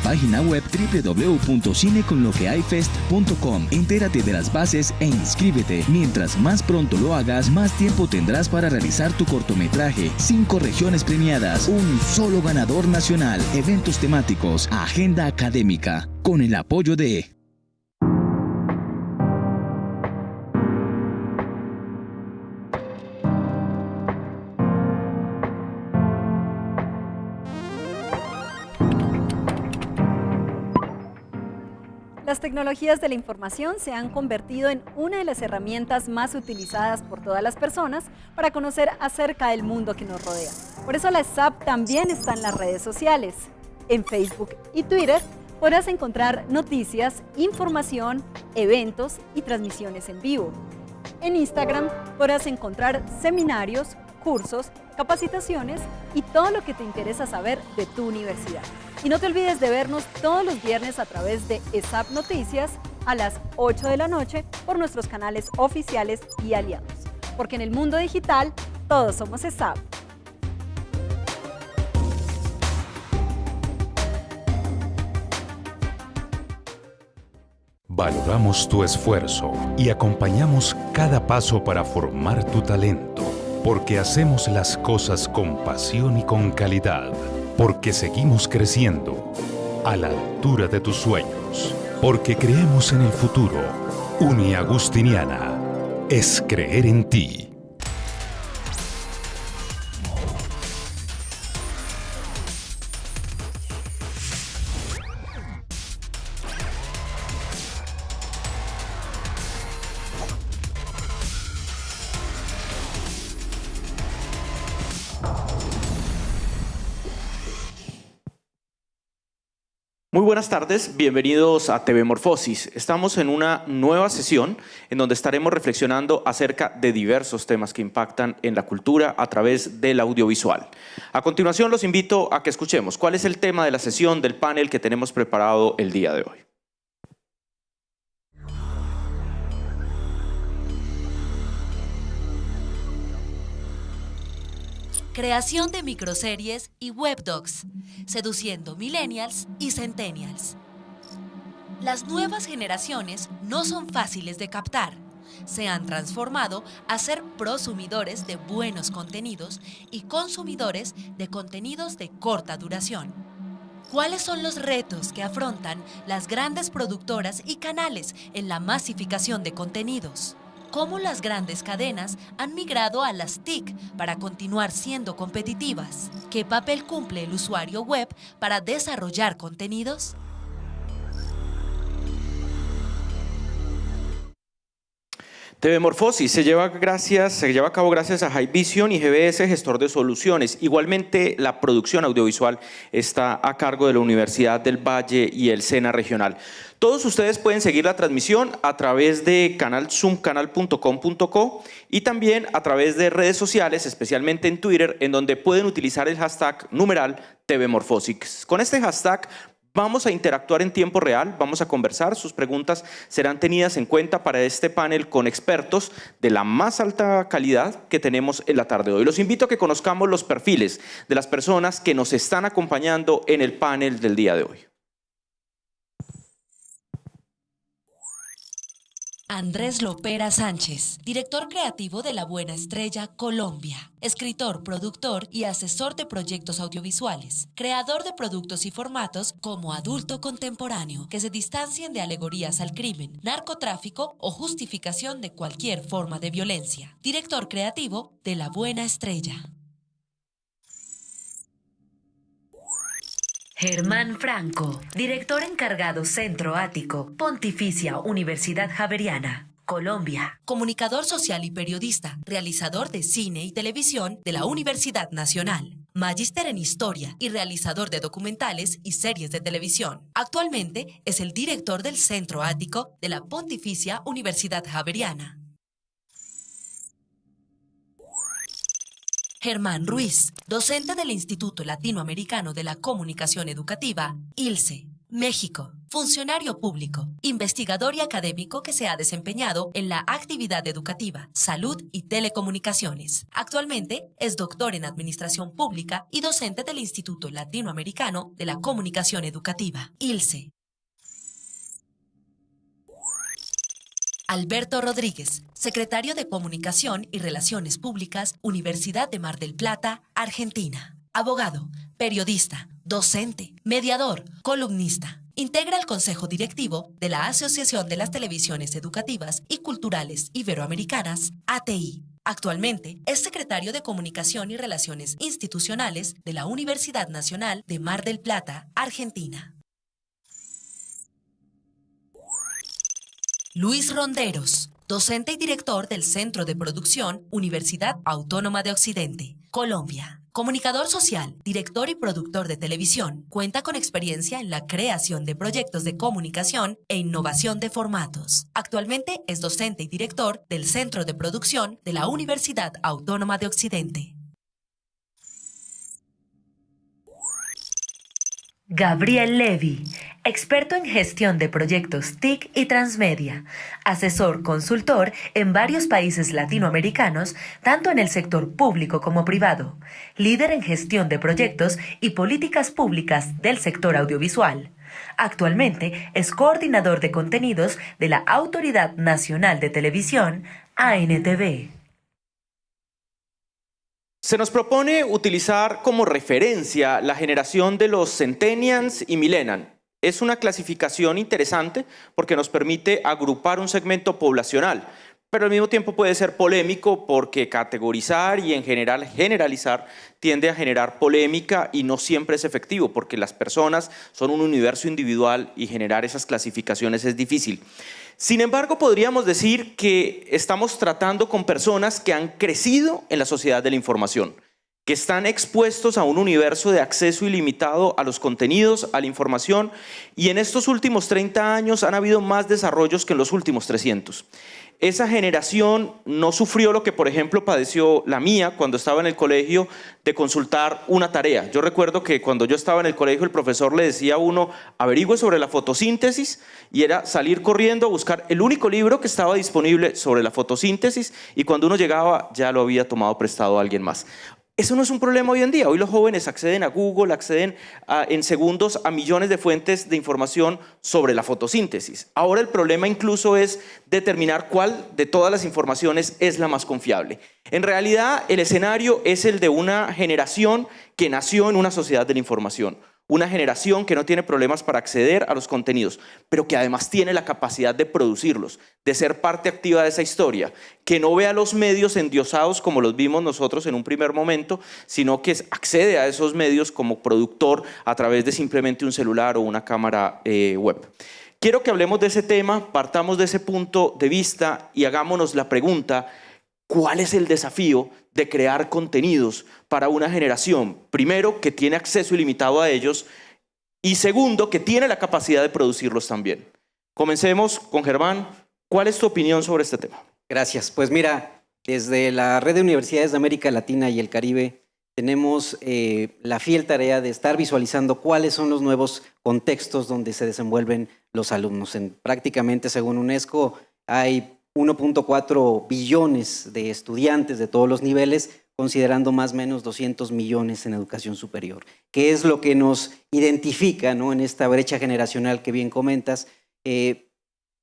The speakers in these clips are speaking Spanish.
página web www.cineconloquehayfest.com. Entérate de las bases e inscríbete. Mientras más pronto lo hagas, más tiempo tendrás para realizar tu cortometraje. 5 regiones premiadas, un solo ganador nacional, eventos temáticos, agenda académica, con el apoyo de... Las tecnologías de la información se han convertido en una de las herramientas más utilizadas por todas las personas para conocer acerca del mundo que nos rodea. Por eso la SAP también está en las redes sociales. En Facebook y Twitter podrás encontrar noticias, información, eventos y transmisiones en vivo. En Instagram podrás encontrar seminarios, cursos, capacitaciones y todo lo que te interesa saber de tu universidad. Y no te olvides de vernos todos los viernes a través de ESAP Noticias a las 8 de la noche por nuestros canales oficiales y aliados. Porque en el mundo digital, todos somos ESAP. Valoramos tu esfuerzo y acompañamos cada paso para formar tu talento, porque hacemos las cosas con pasión y con calidad, porque seguimos creciendo a la altura de tus sueños, porque creemos en el futuro. Uniagustiniana es creer en ti. Muy buenas tardes, bienvenidos a TV Morfosis. Estamos en una nueva sesión en donde estaremos reflexionando acerca de diversos temas que impactan en la cultura a través del audiovisual. A continuación los invito a que escuchemos cuál es el tema de la sesión del panel que tenemos preparado el día de hoy. Creación de microseries y webdocs, seduciendo millennials y centennials. Las nuevas generaciones no son fáciles de captar. Se han transformado a ser prosumidores de buenos contenidos y consumidores de contenidos de corta duración. ¿Cuáles son los retos que afrontan las grandes productoras y canales en la masificación de contenidos? ¿Cómo las grandes cadenas han migrado a las TIC para continuar siendo competitivas? ¿Qué papel cumple el usuario web para desarrollar contenidos? TV Morfosis se lleva a cabo gracias a Hivision y GBS, gestor de soluciones. Igualmente, la producción audiovisual está a cargo de la Universidad del Valle y el SENA Regional. Todos ustedes pueden seguir la transmisión a través de zoomcanal.com.co y también a través de redes sociales, especialmente en Twitter, en donde pueden utilizar el hashtag numeral TV Morfosis. Con este hashtag vamos a interactuar en tiempo real, vamos a conversar, sus preguntas serán tenidas en cuenta para este panel con expertos de la más alta calidad que tenemos en la tarde de hoy. Los invito a que conozcamos los perfiles de las personas que nos están acompañando en el panel del día de hoy. Andrés Lopera Sánchez, director creativo de La Buena Estrella, Colombia. Escritor, productor y asesor de proyectos audiovisuales. Creador de productos y formatos como Adulto Contemporáneo, que se distancien de alegorías al crimen, narcotráfico o justificación de cualquier forma de violencia. Director creativo de La Buena Estrella. Germán Franco, director encargado Centro Ático, Pontificia Universidad Javeriana, Colombia. Comunicador social y periodista, realizador de cine y televisión de la Universidad Nacional. Magíster en Historia y realizador de documentales y series de televisión. Actualmente es el director del Centro Ático de la Pontificia Universidad Javeriana. Germán Ruiz, docente del Instituto Latinoamericano de la Comunicación Educativa, ILCE, México. funcionario público, investigador y académico que se ha desempeñado en la actividad educativa, salud y telecomunicaciones. Actualmente es doctor en Administración Pública y docente del Instituto Latinoamericano de la Comunicación Educativa, ILCE. Alberto Rodríguez, secretario de Comunicación y Relaciones Públicas, Universidad de Mar del Plata, Argentina. Abogado, periodista, docente, mediador, columnista. Integra el Consejo Directivo de la Asociación de las Televisiones Educativas y Culturales Iberoamericanas, ATI. Actualmente es secretario de Comunicación y Relaciones Institucionales de la Universidad Nacional de Mar del Plata, Argentina. Luis Ronderos, docente y director del Centro de Producción Universidad Autónoma de Occidente, Colombia. Comunicador social, director y productor de televisión, cuenta con experiencia en la creación de proyectos de comunicación e innovación de formatos. Actualmente es docente y director del Centro de Producción de la Universidad Autónoma de Occidente. Gabriel Levy, experto en gestión de proyectos TIC y transmedia, asesor consultor en varios países latinoamericanos, tanto en el sector público como privado, líder en gestión de proyectos y políticas públicas del sector audiovisual. Actualmente es coordinador de contenidos de la Autoridad Nacional de Televisión, ANTV. Se nos propone utilizar como referencia la generación de los Centennials y Millennials. Es una clasificación interesante porque nos permite agrupar un segmento poblacional, pero al mismo tiempo puede ser polémico porque categorizar y en general generalizar tiende a generar polémica y no siempre es efectivo porque las personas son un universo individual y generar esas clasificaciones es difícil. Sin embargo, podríamos decir que estamos tratando con personas que han crecido en la sociedad de la información, que están expuestos a un universo de acceso ilimitado a los contenidos, a la información, y en estos últimos 30 años han habido más desarrollos que en los últimos 300. Esa generación no sufrió lo que, por ejemplo, padeció la mía cuando estaba en el colegio de consultar una tarea. Yo recuerdo que cuando yo estaba en el colegio el profesor le decía a uno, averigüe sobre la fotosíntesis, y era salir corriendo a buscar el único libro que estaba disponible sobre la fotosíntesis, y cuando uno llegaba ya lo había tomado prestado a alguien más. Eso no es un problema hoy en día. Hoy los jóvenes acceden a Google, acceden en segundos a millones de fuentes de información sobre la fotosíntesis. Ahora el problema incluso es determinar cuál de todas las informaciones es la más confiable. En realidad el escenario es el de una generación que nació en una sociedad de la información. Una generación que no tiene problemas para acceder a los contenidos, pero que además tiene la capacidad de producirlos, de ser parte activa de esa historia, que no ve a los medios endiosados como los vimos nosotros en un primer momento, sino que accede a esos medios como productor a través de simplemente un celular o una cámara web. Quiero que hablemos de ese tema, partamos de ese punto de vista y hagámonos la pregunta, ¿cuál es el desafío de crear contenidos para una generación? Primero, que tiene acceso ilimitado a ellos y segundo, que tiene la capacidad de producirlos también. Comencemos con Germán. ¿Cuál es tu opinión sobre este tema? Gracias. Pues mira, desde la Red de Universidades de América Latina y el Caribe tenemos la fiel tarea de estar visualizando cuáles son los nuevos contextos donde se desenvuelven los alumnos. Prácticamente, según UNESCO, hay 1.4 billones de estudiantes de todos los niveles, considerando más o menos 200 millones en educación superior, que es lo que nos identifica, ¿no?, en esta brecha generacional que bien comentas.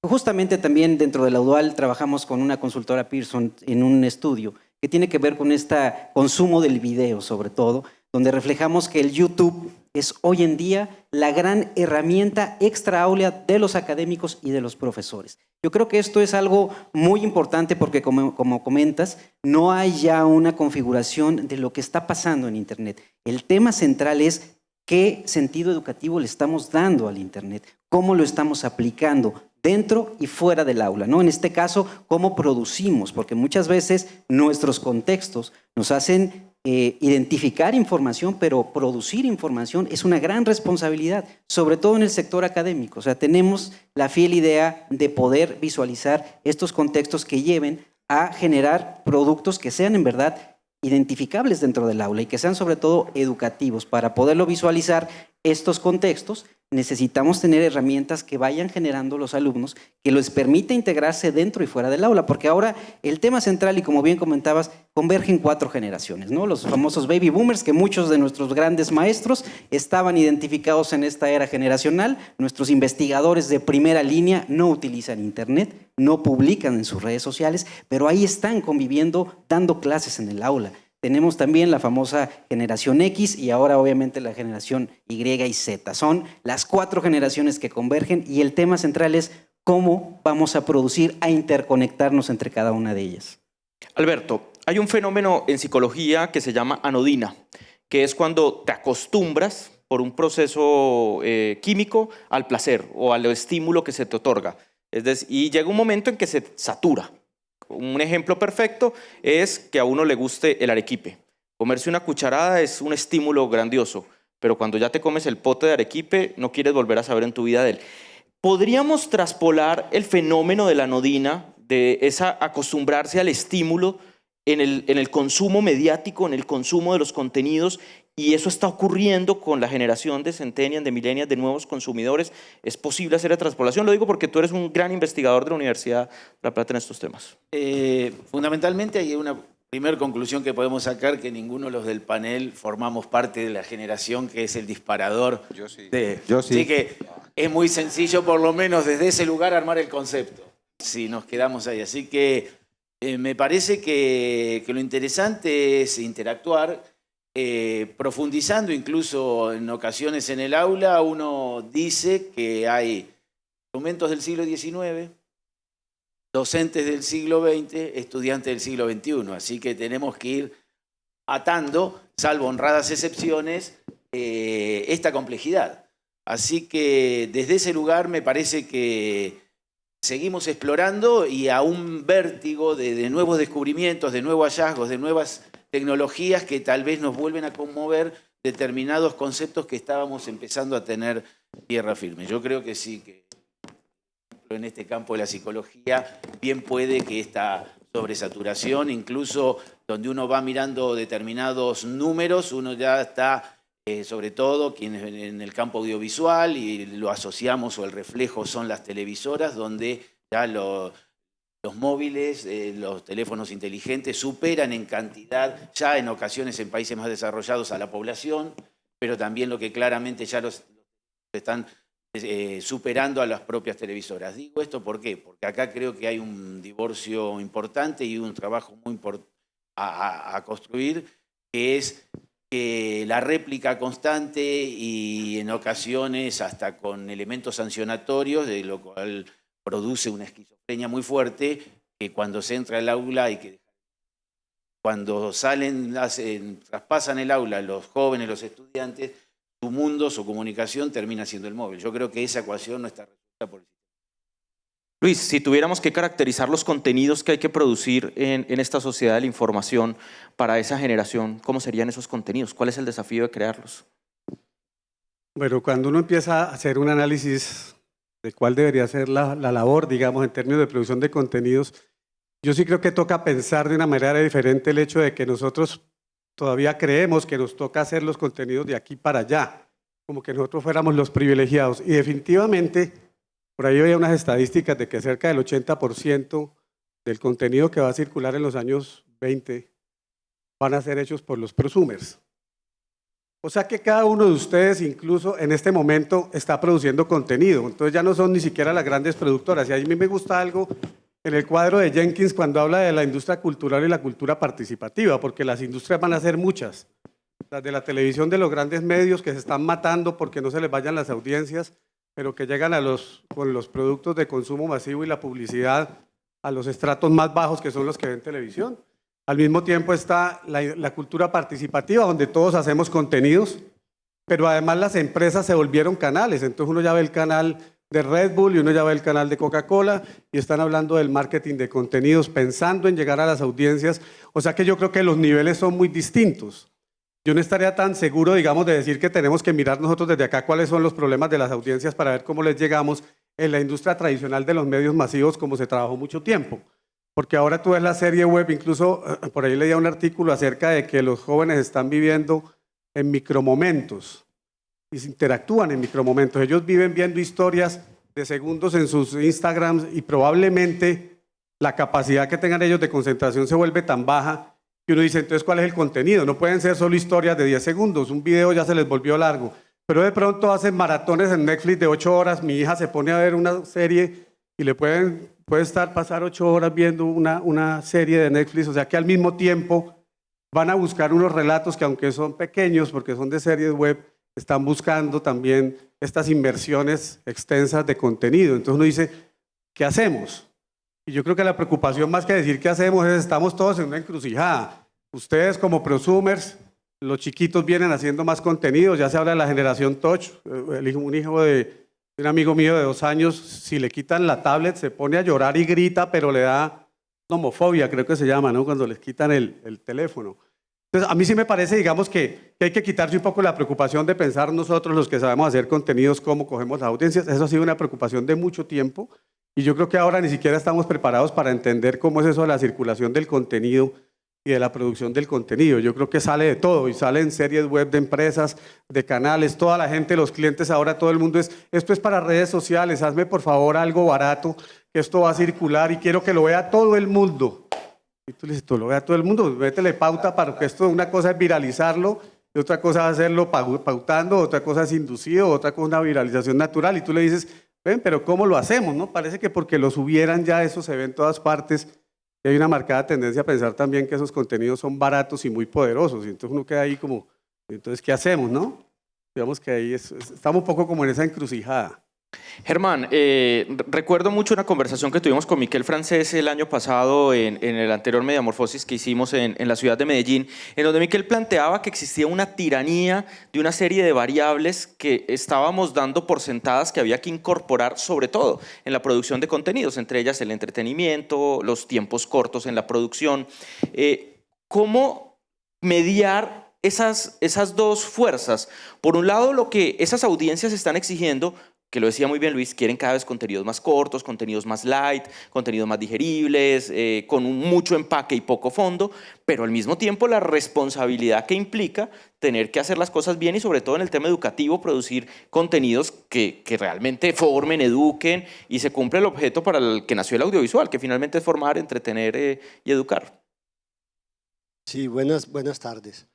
Justamente también dentro de la UDUAL trabajamos con una consultora Pearson en un estudio que tiene que ver con este consumo del video, sobre todo, donde reflejamos que el YouTube es hoy en día la gran herramienta extra aula de los académicos y de los profesores. Yo creo que esto es algo muy importante porque, como comentas, no hay ya una configuración de lo que está pasando en Internet. El tema central es qué sentido educativo le estamos dando al Internet, cómo lo estamos aplicando dentro y fuera del aula, ¿no? En este caso, cómo producimos, porque muchas veces nuestros contextos nos hacen identificar información, pero producir información es una gran responsabilidad, sobre todo en el sector académico. O sea, tenemos la fiel idea de poder visualizar estos contextos que lleven a generar productos que sean en verdad identificables dentro del aula y que sean sobre todo educativos para poderlo visualizar estos contextos, necesitamos tener herramientas que vayan generando los alumnos, que les permita integrarse dentro y fuera del aula, porque ahora el tema central, y como bien comentabas, convergen 4 generaciones, ¿no? Los famosos baby boomers, que muchos de nuestros grandes maestros estaban identificados en esta era generacional. Nuestros investigadores de primera línea no utilizan internet, no publican en sus redes sociales, pero ahí están conviviendo, dando clases en el aula. Tenemos también la famosa generación X y ahora obviamente la generación Y y Z. Son las 4 generaciones que convergen y el tema central es cómo vamos a producir, a interconectarnos entre cada una de ellas. Alberto, hay un fenómeno en psicología que se llama anodina, que es cuando te acostumbras por un proceso químico al placer o al estímulo que se te otorga. Es decir, y llega un momento en que se satura. Un ejemplo perfecto es que a uno le guste el arequipe. Comerse una cucharada es un estímulo grandioso, pero cuando ya te comes el pote de arequipe no quieres volver a saber en tu vida de él. ¿Podríamos traspolar el fenómeno de la anodina, de esa acostumbrarse al estímulo en el consumo mediático, en el consumo de los contenidos? Y eso está ocurriendo con la generación de centennials, de millennials, de nuevos consumidores. ¿Es posible hacer la traspolación? Lo digo porque tú eres un gran investigador de la Universidad de La Plata en estos temas. Fundamentalmente hay una primera conclusión que podemos sacar, que ninguno de los del panel formamos parte de la generación que es el disparador. Yo sí. Yo sí. Así que es muy sencillo, por lo menos desde ese lugar, armar el concepto, si nos quedamos ahí. Así que me parece que lo interesante es interactuar, profundizando incluso en ocasiones en el aula. Uno dice que hay instrumentos del siglo XIX, docentes del siglo XX, estudiantes del siglo XXI. Así que tenemos que ir atando, salvo honradas excepciones, esta complejidad. Así que desde ese lugar me parece que seguimos explorando y a un vértigo de nuevos descubrimientos, de nuevos hallazgos, de nuevas tecnologías que tal vez nos vuelven a conmover determinados conceptos que estábamos empezando a tener tierra firme. Yo creo que sí, que en este campo de la psicología bien puede que esta sobresaturación, incluso donde uno va mirando determinados números, uno ya está, sobre todo quienes en el campo audiovisual, y lo asociamos o el reflejo son las televisoras, donde ya los móviles, los teléfonos inteligentes superan en cantidad, ya en ocasiones en países más desarrollados, a la población, pero también lo que claramente ya los están superando a las propias televisoras. Digo esto ¿por qué? Porque acá creo que hay un divorcio importante y un trabajo muy importante a construir, que es que la réplica constante y en ocasiones hasta con elementos sancionatorios, de lo cual produce una esquizofrenia muy fuerte, que cuando se entra al aula hay que... Cuando salen, traspasan el aula los jóvenes, los estudiantes, su mundo, su comunicación termina siendo el móvil. Yo creo que esa ecuación no está resuelta por el sistema. Luis, si tuviéramos que caracterizar los contenidos que hay que producir en esta sociedad de la información para esa generación, ¿cómo serían esos contenidos? ¿Cuál es el desafío de crearlos? Bueno, cuando uno empieza a hacer un análisis de cuál debería ser la labor, digamos, en términos de producción de contenidos, yo sí creo que toca pensar de una manera diferente el hecho de que nosotros todavía creemos que nos toca hacer los contenidos de aquí para allá, como que nosotros fuéramos los privilegiados. Y definitivamente, por ahí había unas estadísticas de que cerca del 80% del contenido que va a circular en los años 20 van a ser hechos por los prosumers. O sea que cada uno de ustedes, incluso en este momento, está produciendo contenido. Entonces ya no son ni siquiera las grandes productoras. Y a mí me gusta algo en el cuadro de Jenkins cuando habla de la industria cultural y la cultura participativa, porque las industrias van a ser muchas. Las de la televisión, de los grandes medios que se están matando porque no se les vayan las audiencias, pero que llegan con los productos de consumo masivo y la publicidad a los estratos más bajos, que son los que ven televisión. Al mismo tiempo está la cultura participativa, donde todos hacemos contenidos, pero además las empresas se volvieron canales. Entonces uno ya ve el canal de Red Bull y uno ya ve el canal de Coca-Cola y están hablando del marketing de contenidos, pensando en llegar a las audiencias. O sea que yo creo que los niveles son muy distintos. Yo no estaría tan seguro, digamos, de decir que tenemos que mirar nosotros desde acá cuáles son los problemas de las audiencias para ver cómo les llegamos en la industria tradicional de los medios masivos, como se trabajó mucho tiempo. Porque ahora tú ves la serie web, incluso por ahí leía un artículo acerca de que los jóvenes están viviendo en micromomentos. y se interactúan en micromomentos. Ellos viven viendo historias de segundos en sus Instagrams y probablemente la capacidad que tengan ellos de concentración se vuelve tan baja que uno dice, entonces, ¿cuál es el contenido? No pueden ser solo historias de 10 segundos, un video ya se les volvió largo. Pero de pronto hacen maratones en Netflix de 8 horas, mi hija se pone a ver una serie y le puede pasar 8 horas viendo una serie de Netflix, o sea que al mismo tiempo van a buscar unos relatos que aunque son pequeños, porque son de series web, están buscando también estas inversiones extensas de contenido. Entonces uno dice, ¿qué hacemos? Y yo creo que la preocupación más que decir qué hacemos es, estamos todos en una encrucijada. Ustedes como prosumers, los chiquitos vienen haciendo más contenido, ya se habla de la generación touch, un hijo de un amigo mío de 2 años, si le quitan la tablet se pone a llorar y grita, pero le da nomofobia, creo que se llama, ¿no? Cuando les quitan el teléfono. Entonces, a mí sí me parece, digamos, que hay que quitarse un poco la preocupación de pensar nosotros, los que sabemos hacer contenidos, cómo cogemos las audiencias. Eso ha sido una preocupación de mucho tiempo y yo creo que ahora ni siquiera estamos preparados para entender cómo es eso de la circulación del contenido y de la producción del contenido. Yo creo que sale de todo y sale en series web de empresas, de canales, toda la gente, los clientes, ahora todo el mundo esto es para redes sociales, hazme por favor algo barato, que esto va a circular y quiero que lo vea todo el mundo. Y tú le dices, tú lo vea todo el mundo, métele pauta para que esto, una cosa es viralizarlo, y otra cosa es hacerlo pautando, otra cosa es inducido, otra cosa es una viralización natural. Y tú le dices, ven, pero ¿cómo lo hacemos? ¿No? Parece que porque lo subieran ya eso se ve en todas partes. Y hay una marcada tendencia a pensar también que esos contenidos son baratos y muy poderosos. Y entonces uno queda ahí como, entonces, ¿qué hacemos? ¿No? Digamos que ahí estamos un poco como en esa encrucijada. Germán, recuerdo mucho una conversación que tuvimos con Miquel Francés el año pasado en el anterior Mediamorfosis que hicimos en la ciudad de Medellín, en donde Miquel planteaba que existía una tiranía de una serie de variables que estábamos dando por sentadas que había que incorporar, sobre todo en la producción de contenidos, entre ellas el entretenimiento, los tiempos cortos en la producción. ¿Cómo mediar esas dos fuerzas? Por un lado, lo que esas audiencias están exigiendo, que lo decía muy bien Luis, quieren cada vez contenidos más cortos, contenidos más light, contenidos más digeribles, con mucho empaque y poco fondo, pero al mismo tiempo la responsabilidad que implica tener que hacer las cosas bien y sobre todo en el tema educativo, producir contenidos que realmente formen, eduquen y se cumple el objeto para el que nació el audiovisual, que finalmente es formar, entretener y educar. Sí, buenas tardes.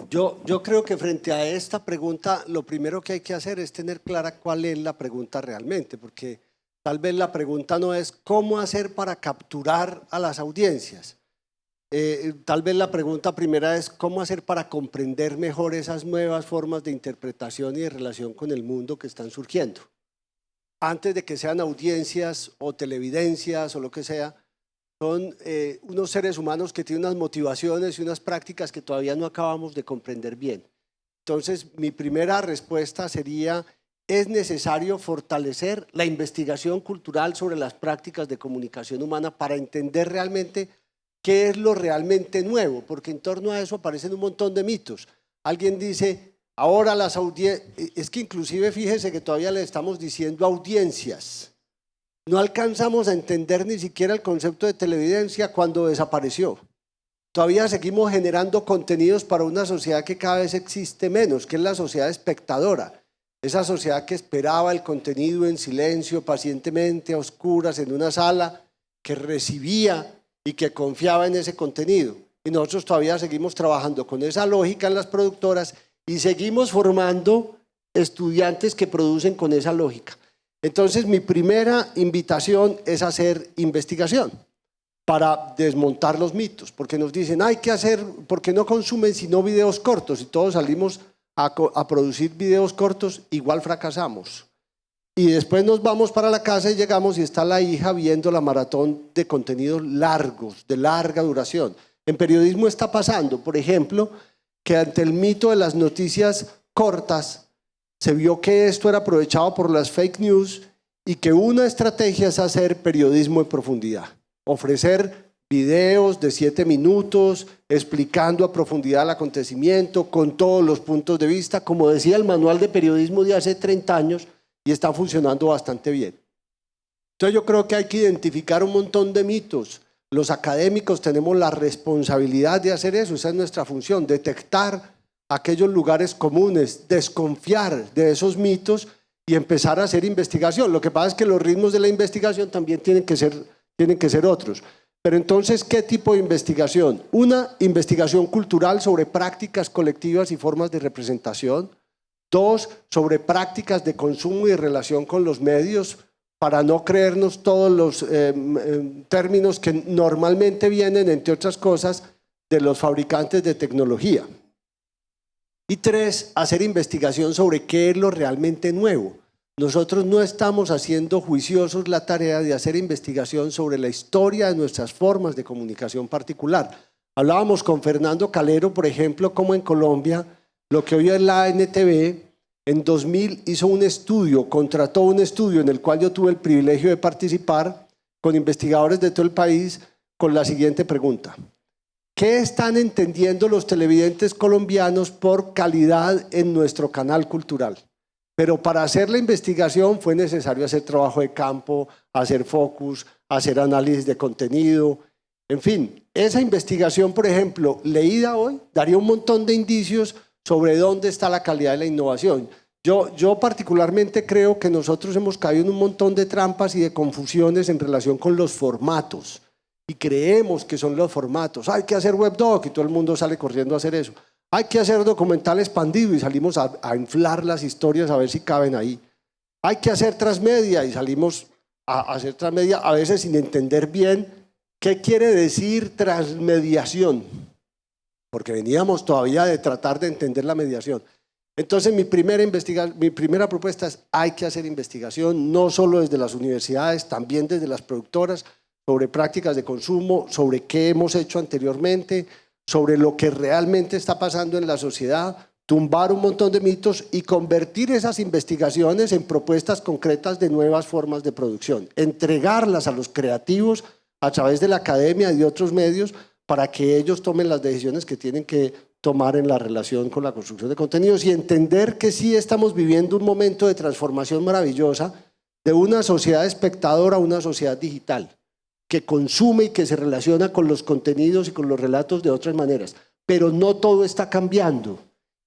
Yo creo que frente a esta pregunta, lo primero que hay que hacer es tener clara cuál es la pregunta realmente, porque tal vez la pregunta no es cómo hacer para capturar a las audiencias. Tal vez la pregunta primera es cómo hacer para comprender mejor esas nuevas formas de interpretación y de relación con el mundo que están surgiendo. Antes de que sean audiencias o televidencias o lo que sea, son unos seres humanos que tienen unas motivaciones y unas prácticas que todavía no acabamos de comprender bien. Entonces, mi primera respuesta sería, es necesario fortalecer la investigación cultural sobre las prácticas de comunicación humana para entender realmente qué es lo realmente nuevo, porque en torno a eso aparecen un montón de mitos. Alguien dice, ahora las audiencias, es que inclusive fíjese que todavía le estamos diciendo audiencias. No alcanzamos a entender ni siquiera el concepto de televidencia cuando desapareció. Todavía seguimos generando contenidos para una sociedad que cada vez existe menos, que es la sociedad espectadora. Esa sociedad que esperaba el contenido en silencio, pacientemente, a oscuras, en una sala, que recibía y que confiaba en ese contenido. Y nosotros todavía seguimos trabajando con esa lógica en las productoras y seguimos formando estudiantes que producen con esa lógica. Entonces, mi primera invitación es hacer investigación para desmontar los mitos, porque nos dicen, hay que hacer, porque no consumen sino videos cortos, y todos salimos a producir videos cortos, igual fracasamos. Y después nos vamos para la casa y llegamos y está la hija viendo la maratón de contenidos largos, de larga duración. En periodismo está pasando, por ejemplo, que ante el mito de las noticias cortas, se vio que esto era aprovechado por las fake news y que una estrategia es hacer periodismo en profundidad. Ofrecer videos de 7 minutos explicando a profundidad el acontecimiento con todos los puntos de vista, como decía el manual de periodismo de hace 30 años y está funcionando bastante bien. Entonces yo creo que hay que identificar un montón de mitos. Los académicos tenemos la responsabilidad de hacer eso, esa es nuestra función, detectar aquellos lugares comunes, desconfiar de esos mitos y empezar a hacer investigación. Lo que pasa es que los ritmos de la investigación también tienen que ser otros. Pero entonces, ¿qué tipo de investigación? Una, investigación cultural sobre prácticas colectivas y formas de representación. Dos, sobre prácticas de consumo y relación con los medios, para no creernos todos los términos que normalmente vienen, entre otras cosas, de los fabricantes de tecnología. Y tres, hacer investigación sobre qué es lo realmente nuevo. Nosotros no estamos haciendo juiciosos la tarea de hacer investigación sobre la historia de nuestras formas de comunicación particular. Hablábamos con Fernando Calero, por ejemplo, como en Colombia, lo que hoy es la NTV, en 2000 hizo un estudio, contrató un estudio en el cual yo tuve el privilegio de participar con investigadores de todo el país con la siguiente pregunta. ¿Qué están entendiendo los televidentes colombianos por calidad en nuestro canal cultural? Pero para hacer la investigación fue necesario hacer trabajo de campo, hacer focus, hacer análisis de contenido. En fin, esa investigación, por ejemplo, leída hoy, daría un montón de indicios sobre dónde está la calidad de la innovación. Yo particularmente creo que nosotros hemos caído en un montón de trampas y de confusiones en relación con los formatos. Y creemos que son los formatos. Hay que hacer webdoc y todo el mundo sale corriendo a hacer eso. Hay que hacer documental expandido y salimos a inflar las historias a ver si caben ahí. Hay que hacer transmedia y salimos a hacer transmedia a veces sin entender bien qué quiere decir transmediación, porque veníamos todavía de tratar de entender la mediación. Entonces mi primera propuesta es: hay que hacer investigación, no solo desde las universidades, también desde las productoras, sobre prácticas de consumo, sobre qué hemos hecho anteriormente, sobre lo que realmente está pasando en la sociedad, tumbar un montón de mitos y convertir esas investigaciones en propuestas concretas de nuevas formas de producción, entregarlas a los creativos a través de la academia y de otros medios para que ellos tomen las decisiones que tienen que tomar en la relación con la construcción de contenidos y entender que sí estamos viviendo un momento de transformación maravillosa de una sociedad espectadora a una sociedad digital, que consume y que se relaciona con los contenidos y con los relatos de otras maneras. Pero no todo está cambiando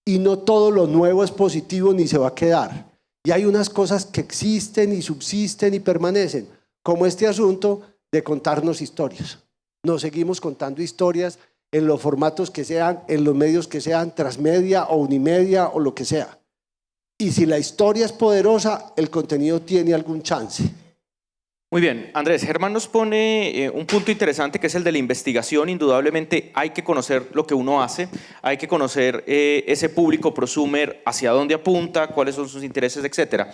y no todo lo nuevo es positivo ni se va a quedar. Y hay unas cosas que existen y subsisten y permanecen, como este asunto de contarnos historias. Nos seguimos contando historias en los formatos que sean, en los medios que sean, transmedia o unimedia o lo que sea. Y si la historia es poderosa, el contenido tiene algún chance. Muy bien, Andrés, Germán nos pone un punto interesante que es el de la investigación. Indudablemente hay que conocer lo que uno hace, hay que conocer ese público prosumer, hacia dónde apunta, cuáles son sus intereses, etc.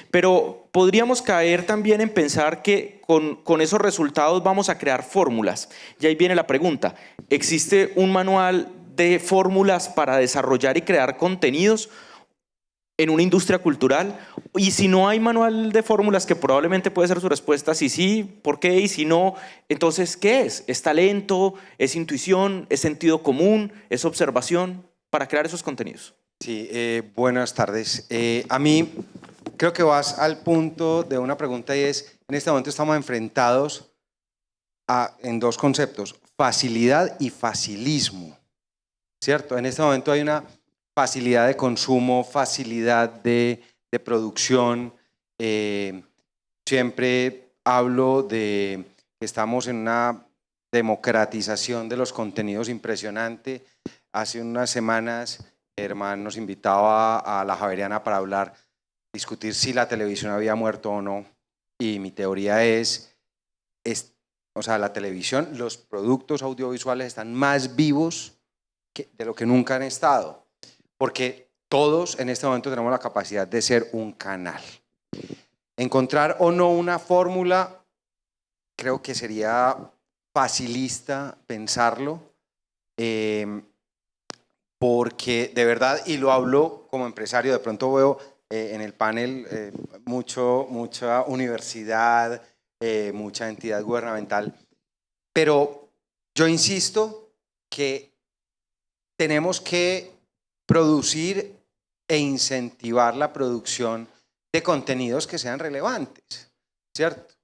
Pero podríamos caer también en pensar que con esos resultados vamos a crear fórmulas. Y ahí viene la pregunta: ¿existe un manual de fórmulas para desarrollar y crear contenidos en una industria cultural? Y si no hay manual de fórmulas, que probablemente puede ser su respuesta, si sí, ¿por qué? Y si no, entonces, ¿qué es? ¿Es talento? ¿Es intuición? ¿Es sentido común? ¿Es observación para crear esos contenidos? Sí, buenas tardes. A mí creo que vas al punto de una pregunta y es: en este momento estamos enfrentados en dos conceptos, facilidad y facilismo, ¿cierto? En este momento hay una facilidad de consumo, facilidad de producción. Siempre hablo de que estamos en una democratización de los contenidos impresionante. Hace unas semanas Germán nos invitaba a la Javeriana para discutir si la televisión había muerto o no. Y mi teoría es o sea, la televisión, los productos audiovisuales están más vivos de lo que nunca han estado. Porque todos en este momento tenemos la capacidad de ser un canal. Encontrar o no una fórmula, creo que sería facilista pensarlo, porque de verdad, y lo hablo como empresario, de pronto veo en el panel mucha universidad, mucha entidad gubernamental, pero yo insisto que tenemos que producir e incentivar la producción de contenidos que sean relevantes, ¿cierto?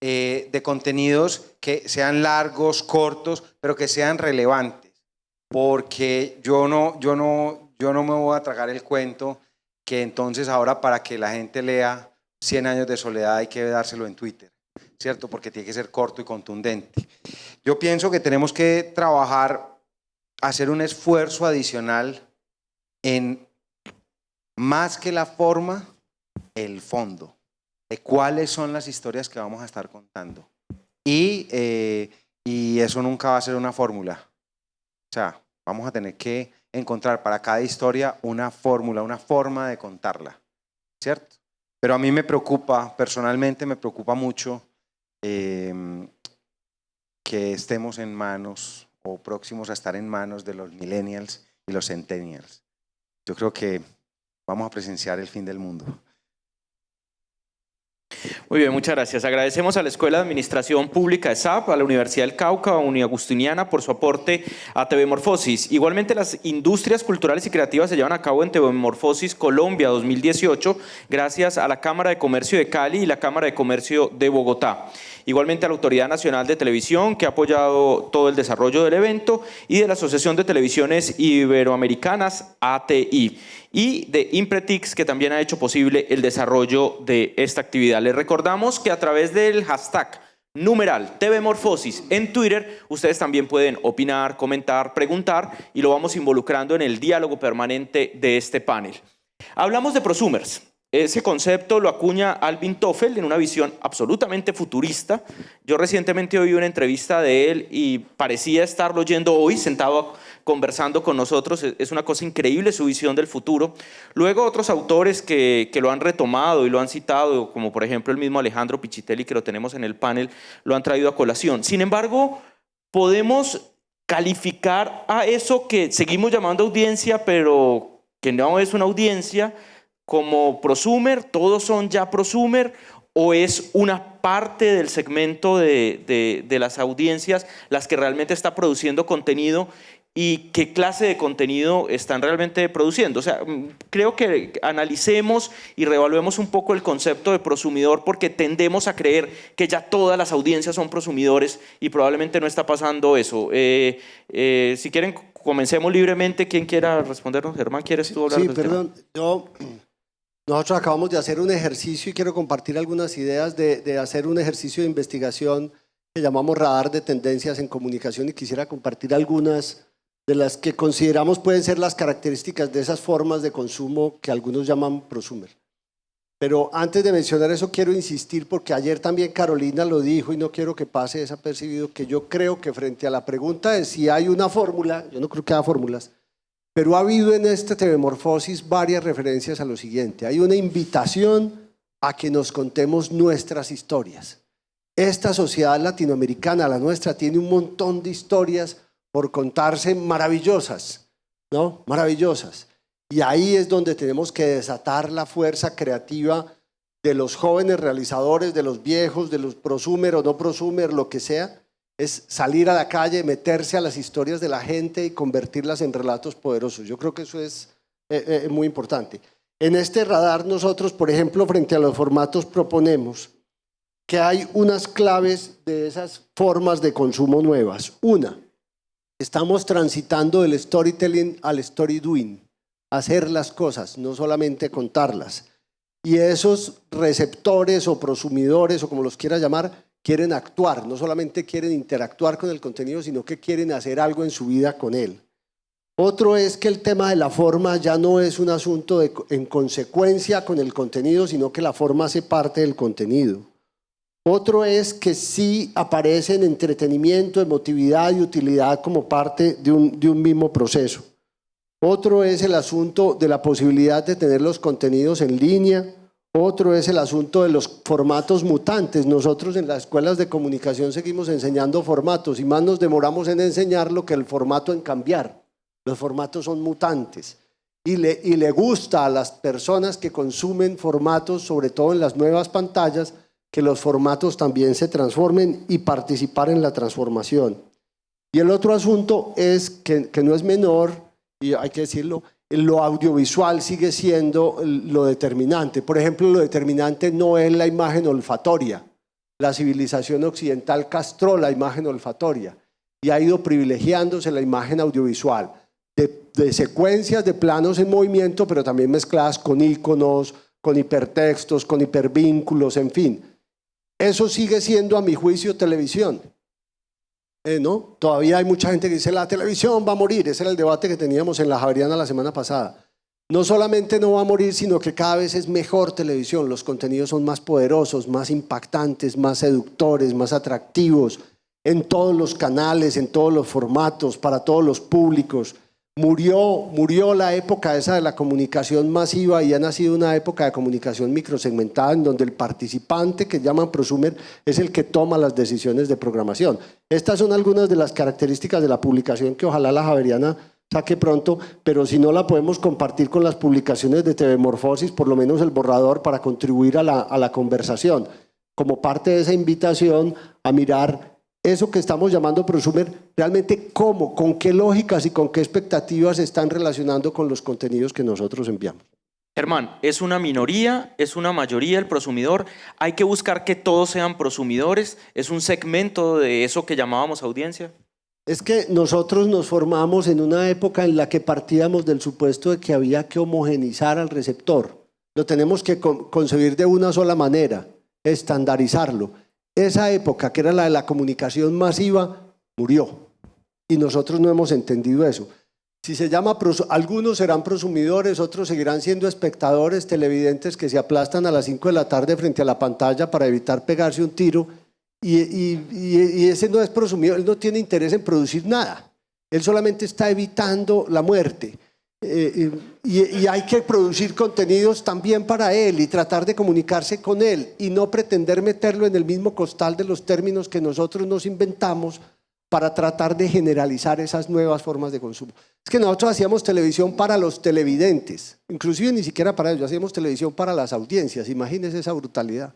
De contenidos que sean largos, cortos, pero que sean relevantes. Porque yo Yo no me voy a tragar el cuento que entonces ahora para que la gente lea 100 años de soledad hay que dárselo en Twitter, ¿cierto? Porque tiene que ser corto y contundente. Yo pienso que tenemos que trabajar, hacer un esfuerzo adicional en, más que la forma, el fondo, de cuáles son las historias que vamos a estar contando. Y eso nunca va a ser una fórmula. O sea, vamos a tener que encontrar para cada historia una fórmula, una forma de contarla, ¿cierto? Pero a mí me preocupa, personalmente me preocupa mucho que estemos en manos o próximos a estar en manos de los millennials y los centennials. Yo creo que vamos a presenciar el fin del mundo. Muy bien, muchas gracias. Agradecemos a la Escuela de Administración Pública ESAP, a la Universidad del Cauca, a Uniagustiniana por su aporte a TV Morfosis. Igualmente, las industrias culturales y creativas se llevan a cabo en TV Morfosis Colombia 2018, gracias a la Cámara de Comercio de Cali y la Cámara de Comercio de Bogotá. Igualmente a la Autoridad Nacional de Televisión, que ha apoyado todo el desarrollo del evento, y de la Asociación de Televisiones Iberoamericanas, ATI, y de Impretix, que también ha hecho posible el desarrollo de esta actividad. Les recordamos que a través del hashtag #TVMorfosis en Twitter, ustedes también pueden opinar, comentar, preguntar, y lo vamos involucrando en el diálogo permanente de este panel. Hablamos de prosumers. Ese concepto lo acuña Alvin Toffel en una visión absolutamente futurista. Yo recientemente oí una entrevista de él y parecía estarlo oyendo hoy, sentado conversando con nosotros. Es una cosa increíble su visión del futuro. Luego otros autores que lo han retomado y lo han citado, como por ejemplo el mismo Alejandro Pichitelli, que lo tenemos en el panel, lo han traído a colación. Sin embargo, podemos calificar a eso que seguimos llamando audiencia, pero que no es una audiencia, como prosumer. ¿Todos son ya prosumer o es una parte del segmento de las audiencias las que realmente está produciendo contenido? ¿Y qué clase de contenido están realmente produciendo? O sea, creo que analicemos y reevaluemos un poco el concepto de prosumidor, porque tendemos a creer que ya todas las audiencias son prosumidores y probablemente no está pasando eso. Si quieren, comencemos libremente. ¿Quién quiera respondernos? Germán, ¿quieres tú hablar? Sí, perdón. Nosotros acabamos de hacer un ejercicio y quiero compartir algunas ideas de hacer un ejercicio de investigación que llamamos Radar de Tendencias en Comunicación, y quisiera compartir algunas de las que consideramos pueden ser las características de esas formas de consumo que algunos llaman prosumer. Pero antes de mencionar eso, quiero insistir, porque ayer también Carolina lo dijo y no quiero que pase desapercibido, que yo creo que frente a la pregunta de si hay una fórmula, yo no creo que haya fórmulas, pero ha habido en este TV Morfosis varias referencias a lo siguiente. Hay una invitación a que nos contemos nuestras historias. Esta sociedad latinoamericana, la nuestra, tiene un montón de historias por contarse maravillosas, ¿no? Maravillosas. Y ahí es donde tenemos que desatar la fuerza creativa de los jóvenes realizadores, de los viejos, de los prosumer o no prosumer, lo que sea. Es salir a la calle, meterse a las historias de la gente y convertirlas en relatos poderosos. Yo creo que eso es muy importante. En este radar nosotros, por ejemplo, frente a los formatos proponemos que hay unas claves de esas formas de consumo nuevas. Una, estamos transitando del storytelling al story doing, hacer las cosas, no solamente contarlas. Y esos receptores o prosumidores, o como los quiera llamar, quieren actuar, no solamente quieren interactuar con el contenido, sino que quieren hacer algo en su vida con él. Otro es que el tema de la forma ya no es un asunto en consecuencia con el contenido, sino que la forma hace parte del contenido. Otro es que sí aparecen entretenimiento, emotividad y utilidad como parte de un mismo proceso. Otro es el asunto de la posibilidad de tener los contenidos en línea. Otro es el asunto de los formatos mutantes. Nosotros en las escuelas de comunicación seguimos enseñando formatos y más nos demoramos en enseñarlo que el formato en cambiar. Los formatos son mutantes y le gusta a las personas que consumen formatos, sobre todo en las nuevas pantallas, que los formatos también se transformen y participar en la transformación. Y el otro asunto es que no es menor, y hay que decirlo, lo audiovisual sigue siendo lo determinante. Por ejemplo, lo determinante no es la imagen olfatoria. La civilización occidental castró la imagen olfatoria y ha ido privilegiándose la imagen audiovisual. de secuencias de planos en movimiento, pero también mezcladas con iconos, con hipertextos, con hipervínculos, en fin. Eso sigue siendo, a mi juicio, televisión. ¿No? Todavía hay mucha gente que dice la televisión va a morir. Ese era el debate que teníamos en la Javeriana la semana pasada. No solamente no va a morir, sino que cada vez es mejor televisión. Los contenidos son más poderosos, más impactantes, más seductores, más atractivos, en todos los canales, en todos los formatos, para todos los públicos. Murió la época esa de la comunicación masiva y ha nacido una época de comunicación microsegmentada en donde el participante, que llaman prosumer, es el que toma las decisiones de programación. Estas son algunas de las características de la publicación que ojalá la Javeriana saque pronto, pero si no la podemos compartir con las publicaciones de TV Morfosis, por lo menos el borrador, para contribuir a la conversación, como parte de esa invitación a mirar eso que estamos llamando prosumer, realmente cómo, con qué lógicas y con qué expectativas se están relacionando con los contenidos que nosotros enviamos. Germán, ¿es una minoría, es una mayoría el prosumidor? ¿Hay que buscar que todos sean prosumidores? ¿Es un segmento de eso que llamábamos audiencia? Es que nosotros nos formamos en una época en la que partíamos del supuesto de que había que homogenizar al receptor. Lo tenemos que concebir de una sola manera, estandarizarlo. Esa época, que era la de la comunicación masiva, murió y nosotros no hemos entendido eso. Si se llama, algunos serán prosumidores, otros seguirán siendo espectadores, televidentes que se aplastan a las 5 de la tarde frente a la pantalla para evitar pegarse un tiro y ese no es prosumidor, él no tiene interés en producir nada, él solamente está evitando la muerte. Y hay que producir contenidos también para él y tratar de comunicarse con él y no pretender meterlo en el mismo costal de los términos que nosotros nos inventamos para tratar de generalizar esas nuevas formas de consumo. Es que nosotros hacíamos televisión para los televidentes, inclusive ni siquiera para ellos, hacíamos televisión para las audiencias, imagínense esa brutalidad.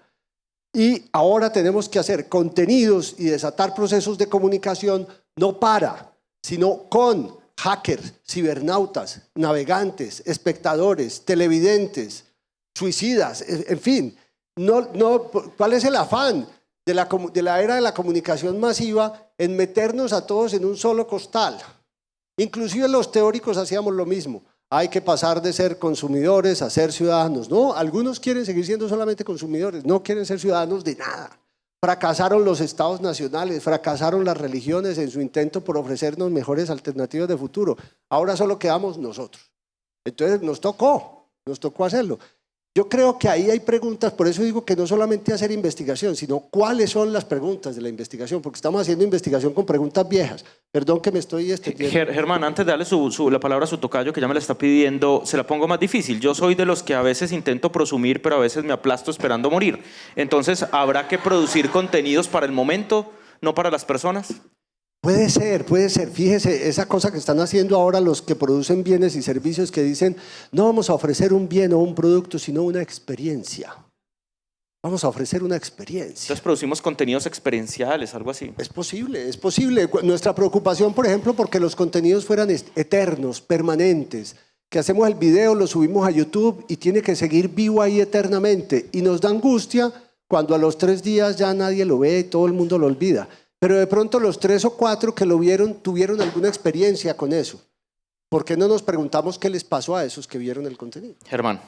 Y ahora tenemos que hacer contenidos y desatar procesos de comunicación no para, sino con hackers, cibernautas, navegantes, espectadores, televidentes, suicidas, en fin. ¿Cuál es el afán de la era de la comunicación masiva en meternos a todos en un solo costal? Inclusive los teóricos hacíamos lo mismo. Hay que pasar de ser consumidores a ser ciudadanos. No, algunos quieren seguir siendo solamente consumidores, no quieren ser ciudadanos de nada. Fracasaron los estados nacionales, fracasaron las religiones en su intento por ofrecernos mejores alternativas de futuro. Ahora solo quedamos nosotros. Entonces nos tocó hacerlo. Yo creo que ahí hay preguntas, por eso digo que no solamente hacer investigación, sino cuáles son las preguntas de la investigación, porque estamos haciendo investigación con preguntas viejas. Perdón que me estoy extendiendo. Germán, antes de darle la palabra a su tocayo, que ya me la está pidiendo, se la pongo más difícil. Yo soy de los que a veces intento prosumir, pero a veces me aplasto esperando morir. Entonces, ¿habrá que producir contenidos para el momento, no para las personas? Puede ser. Fíjese, esa cosa que están haciendo ahora los que producen bienes y servicios que dicen, no vamos a ofrecer un bien o un producto, sino una experiencia. Vamos a ofrecer una experiencia. Entonces producimos contenidos experienciales, algo así. Es posible. Nuestra preocupación, por ejemplo, porque los contenidos fueran eternos, permanentes, que hacemos el video, lo subimos a YouTube y tiene que seguir vivo ahí eternamente. Y nos da angustia cuando a los 3 días ya nadie lo ve y todo el mundo lo olvida. Pero de pronto los 3 o 4 que lo vieron tuvieron alguna experiencia con eso. ¿Por qué no nos preguntamos qué les pasó a esos que vieron el contenido? Germán.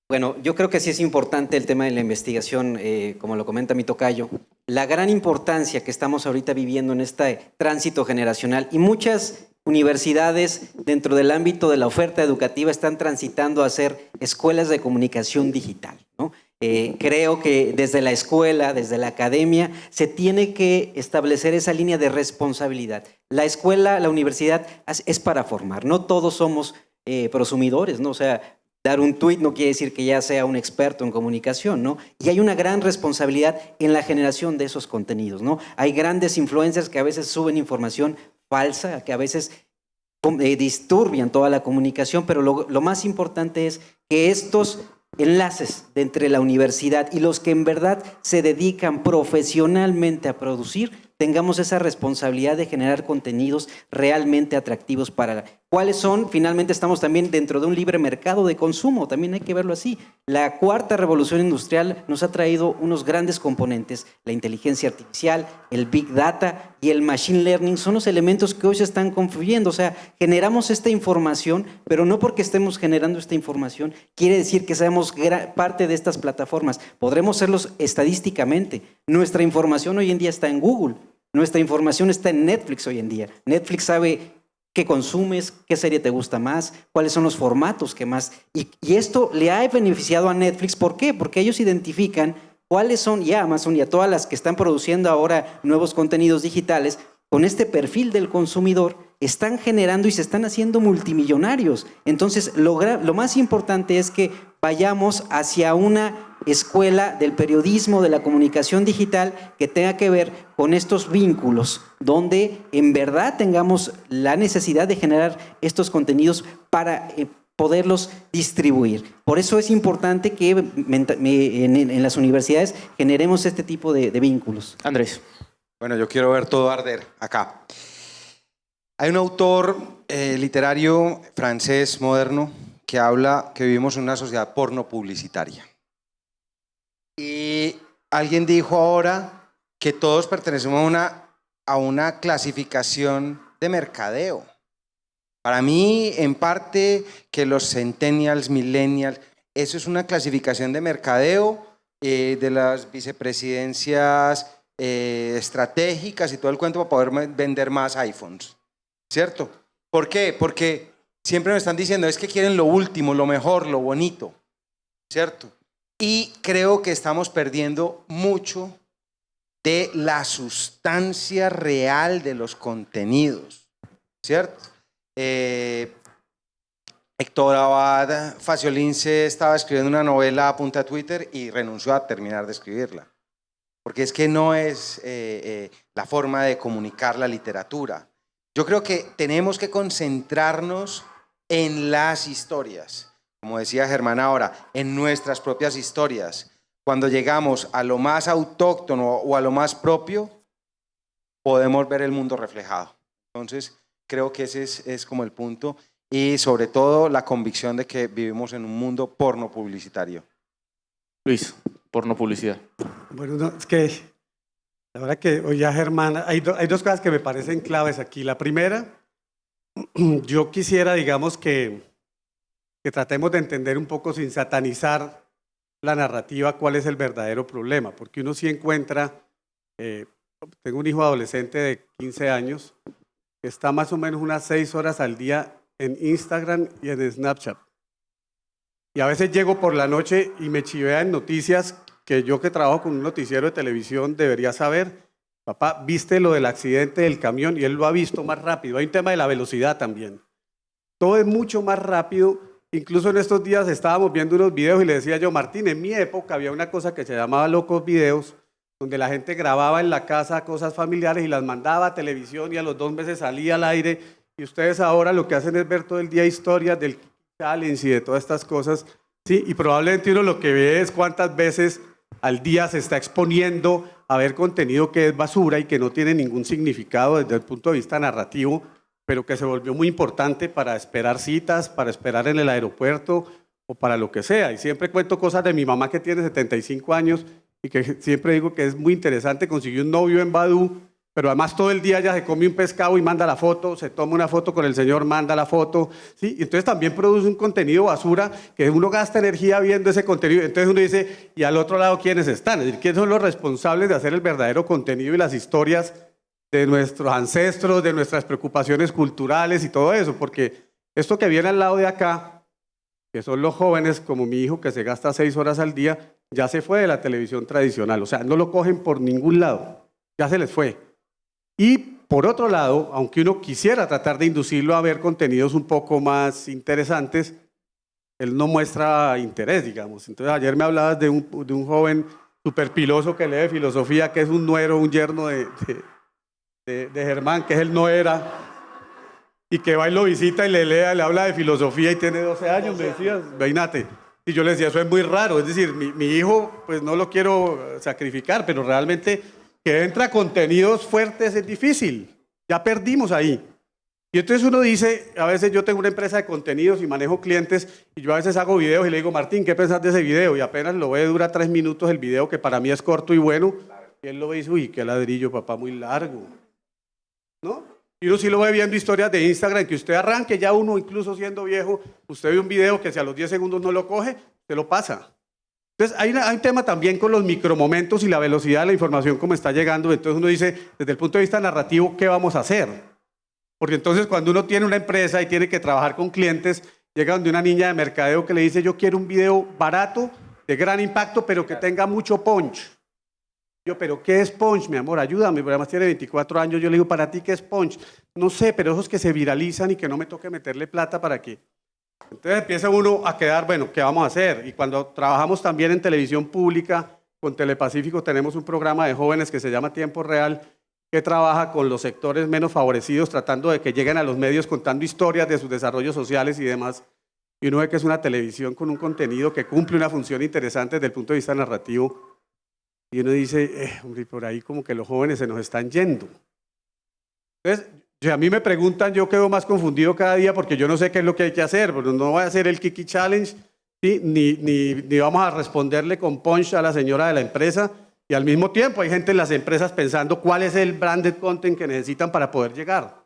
Bueno, yo creo que sí es importante el tema de la investigación, como lo comenta mi tocayo. La gran importancia que estamos ahorita viviendo en este tránsito generacional y muchas universidades dentro del ámbito de la oferta educativa están transitando a ser escuelas de comunicación digital, ¿no? Creo que desde la escuela, desde la academia, se tiene que establecer esa línea de responsabilidad. La escuela, la universidad es para formar, no todos somos prosumidores, ¿no? O sea, dar un tuit no quiere decir que ya sea un experto en comunicación, ¿no? Y hay una gran responsabilidad en la generación de esos contenidos, ¿no? Hay grandes influencers que a veces suben información falsa, que a veces disturbian toda la comunicación, pero lo más importante es que estos enlaces de entre la universidad y los que en verdad se dedican profesionalmente a producir, tengamos esa responsabilidad de generar contenidos realmente atractivos para ¿Cuáles son? Finalmente estamos también dentro de un libre mercado de consumo, también hay que verlo así. La cuarta revolución industrial nos ha traído unos grandes componentes, la inteligencia artificial, el Big Data y el Machine Learning son los elementos que hoy se están confluyendo. O sea, generamos esta información, pero no porque estemos generando esta información quiere decir que seamos parte de estas plataformas. Podremos serlos estadísticamente. Nuestra información hoy en día está en Google, nuestra información está en Netflix hoy en día. Netflix sabe qué consumes, qué serie te gusta más, cuáles son los formatos que más. Y esto le ha beneficiado a Netflix. ¿Por qué? Porque ellos identifican cuáles son, y a Amazon y a todas las que están produciendo ahora nuevos contenidos digitales, con este perfil del consumidor, están generando y se están haciendo multimillonarios. Entonces, lo más importante es que vayamos hacia una escuela del periodismo, de la comunicación digital, que tenga que ver con estos vínculos, donde en verdad tengamos la necesidad de generar estos contenidos para poderlos distribuir. Por eso es importante que en las universidades generemos este tipo de vínculos. Andrés. Bueno, yo quiero ver todo arder acá. Hay un autor literario francés moderno que habla que vivimos en una sociedad porno publicitaria. Y alguien dijo ahora que todos pertenecemos a una clasificación de mercadeo. Para mí, en parte, que los centennials, millennials, eso es una clasificación de mercadeo de las vicepresidencias estratégicas y todo el cuento para poder vender más iPhones, ¿cierto? ¿Por qué? Porque siempre me están diciendo es que quieren lo último, lo mejor, lo bonito, ¿cierto? Y creo que estamos perdiendo mucho de la sustancia real de los contenidos, ¿cierto? Héctor Abad Faciolince estaba escribiendo una novela a punta de Twitter y renunció a terminar de escribirla. Porque es que no es la forma de comunicar la literatura. Yo creo que tenemos que concentrarnos en las historias, como decía Germán ahora, en nuestras propias historias. Cuando llegamos a lo más autóctono o a lo más propio, podemos ver el mundo reflejado. Entonces, creo que ese es como el punto y sobre todo la convicción de que vivimos en un mundo porno publicitario. Luis, porno publicidad. Bueno, no, es que la verdad que hoy ya Germán, hay dos cosas que me parecen claves aquí. La primera, yo quisiera, digamos, que tratemos de entender un poco sin satanizar la narrativa cuál es el verdadero problema, porque uno sí encuentra, tengo un hijo adolescente de 15 años, que está más o menos unas 6 horas al día en Instagram y en Snapchat. Y a veces llego por la noche y me chivea en noticias que yo que trabajo con un noticiero de televisión debería saber. Papá, ¿viste lo del accidente del camión? Y él lo ha visto más rápido. Hay un tema de la velocidad también. Todo es mucho más rápido. Incluso en estos días estábamos viendo unos videos y le decía yo, Martín, en mi época había una cosa que se llamaba Locos Videos, donde la gente grababa en la casa cosas familiares y las mandaba a televisión y a los 2 meses salía al aire. Y ustedes ahora lo que hacen es ver todo el día historias del challenge y de todas estas cosas. Sí, y probablemente uno lo que ve es cuántas veces al día se está exponiendo a ver contenido que es basura y que no tiene ningún significado desde el punto de vista narrativo, pero que se volvió muy importante para esperar citas, para esperar en el aeropuerto o para lo que sea. Y siempre cuento cosas de mi mamá que tiene 75 años y que siempre digo que es muy interesante. Consiguió un novio en Badoo, pero además todo el día ella se come un pescado y manda la foto, se toma una foto con el señor, manda la foto, ¿sí? Y entonces también produce un contenido basura que uno gasta energía viendo ese contenido. Entonces uno dice, ¿y al otro lado quiénes están? Es decir, ¿quiénes son los responsables de hacer el verdadero contenido y las historias de nuestros ancestros, de nuestras preocupaciones culturales y todo eso? Porque esto que viene al lado de acá, que son los jóvenes como mi hijo que se gasta 6 horas al día, ya se fue de la televisión tradicional. O sea, no lo cogen por ningún lado, ya se les fue. Y por otro lado, aunque uno quisiera tratar de inducirlo a ver contenidos un poco más interesantes, él no muestra interés, digamos. Entonces ayer me hablabas de un joven súper piloso que lee filosofía, que es un nuero, un yerno de Germán, que es el no era, y que va y lo visita y le habla de filosofía y tiene 12 años, me decías, imagínate. Y yo le decía, eso es muy raro, es decir, mi hijo, pues no lo quiero sacrificar, pero realmente que entra contenidos fuertes es difícil, ya perdimos ahí. Y entonces uno dice, a veces yo tengo una empresa de contenidos y manejo clientes y yo a veces hago videos y le digo, Martín, ¿qué pensás de ese video? Y apenas lo ve, dura 3 minutos el video, que para mí es corto y bueno, y él lo ve y dice, uy, qué ladrillo, papá, muy largo, ¿no? Y uno sí lo ve viendo historias de Instagram, que usted arranque, ya uno incluso siendo viejo, usted ve un video que si a los 10 segundos no lo coge, se lo pasa. Entonces hay un tema también con los micromomentos y la velocidad de la información como está llegando. Entonces uno dice, desde el punto de vista narrativo, ¿qué vamos a hacer? Porque entonces cuando uno tiene una empresa y tiene que trabajar con clientes, llega donde una niña de mercadeo que le dice, yo quiero un video barato, de gran impacto, pero que tenga mucho punch. Yo, pero ¿qué es punch, mi amor? Ayúdame, porque además tiene 24 años. Yo le digo, ¿para ti qué es punch? No sé, pero esos que se viralizan y que no me toque meterle plata para qué. Entonces empieza uno a quedar, bueno, ¿qué vamos a hacer? Y cuando trabajamos también en televisión pública, con Telepacífico tenemos un programa de jóvenes que se llama Tiempo Real, que trabaja con los sectores menos favorecidos, tratando de que lleguen a los medios contando historias de sus desarrollos sociales y demás. Y uno ve que es una televisión con un contenido que cumple una función interesante desde el punto de vista narrativo. Y uno dice, hombre, por ahí como que los jóvenes se nos están yendo. Entonces, si a mí me preguntan, yo quedo más confundido cada día porque yo no sé qué es lo que hay que hacer, pero no voy a hacer el Kiki Challenge, ¿sí? ni vamos a responderle con punch a la señora de la empresa, y al mismo tiempo hay gente en las empresas pensando cuál es el branded content que necesitan para poder llegar.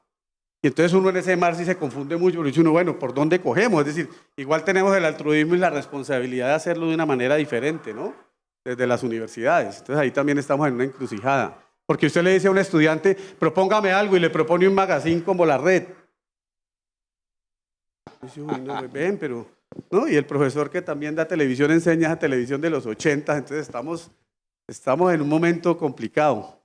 Y entonces uno en ese mar sí se confunde mucho, porque dice uno, bueno, ¿por dónde cogemos? Es decir, igual tenemos el altruismo y la responsabilidad de hacerlo de una manera diferente, ¿no? Desde las universidades. Entonces ahí también estamos en una encrucijada. Porque usted le dice a un estudiante, propóngame algo, y le propone un magazine como La Red. Dice, uy, no, ven, pero... ¿no? Y el profesor que también da televisión enseña esa televisión de los 80, entonces estamos en un momento complicado.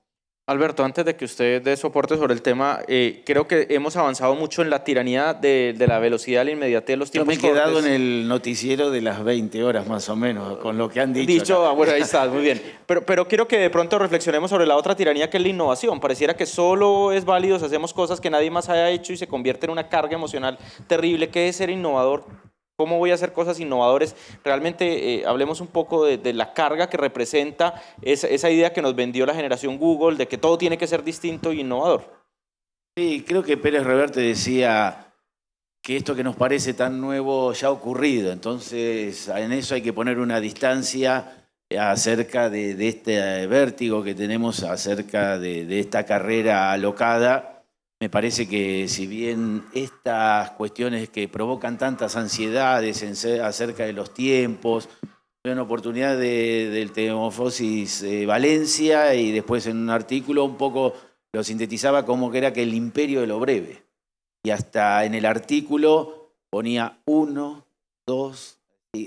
Alberto, antes de que usted dé soporte sobre el tema, creo que hemos avanzado mucho en la tiranía de la velocidad, la inmediatez de los Yo tiempos me he quedado cortos. en el noticiero de las 20 horas más o menos, con lo que han dicho. Bueno, ahí está, muy bien. Pero quiero que de pronto reflexionemos sobre la otra tiranía, que es la innovación. Pareciera que solo es válido si hacemos cosas que nadie más haya hecho y se convierte en una carga emocional terrible. ¿Qué es ser innovador? ¿Cómo voy a hacer cosas innovadoras? Realmente hablemos un poco de la carga que representa esa idea que nos vendió la generación Google, de que todo tiene que ser distinto e innovador. Sí, creo que Pérez Reverte decía que esto que nos parece tan nuevo ya ha ocurrido. Entonces, en eso hay que poner una distancia acerca de este vértigo que tenemos acerca de esta carrera alocada. Me parece que si bien estas cuestiones que provocan tantas ansiedades acerca de los tiempos, tuve una oportunidad del Metamorfosis Valencia y después en un artículo un poco lo sintetizaba como que era que el imperio de lo breve. Y hasta en el artículo ponía 1, 2,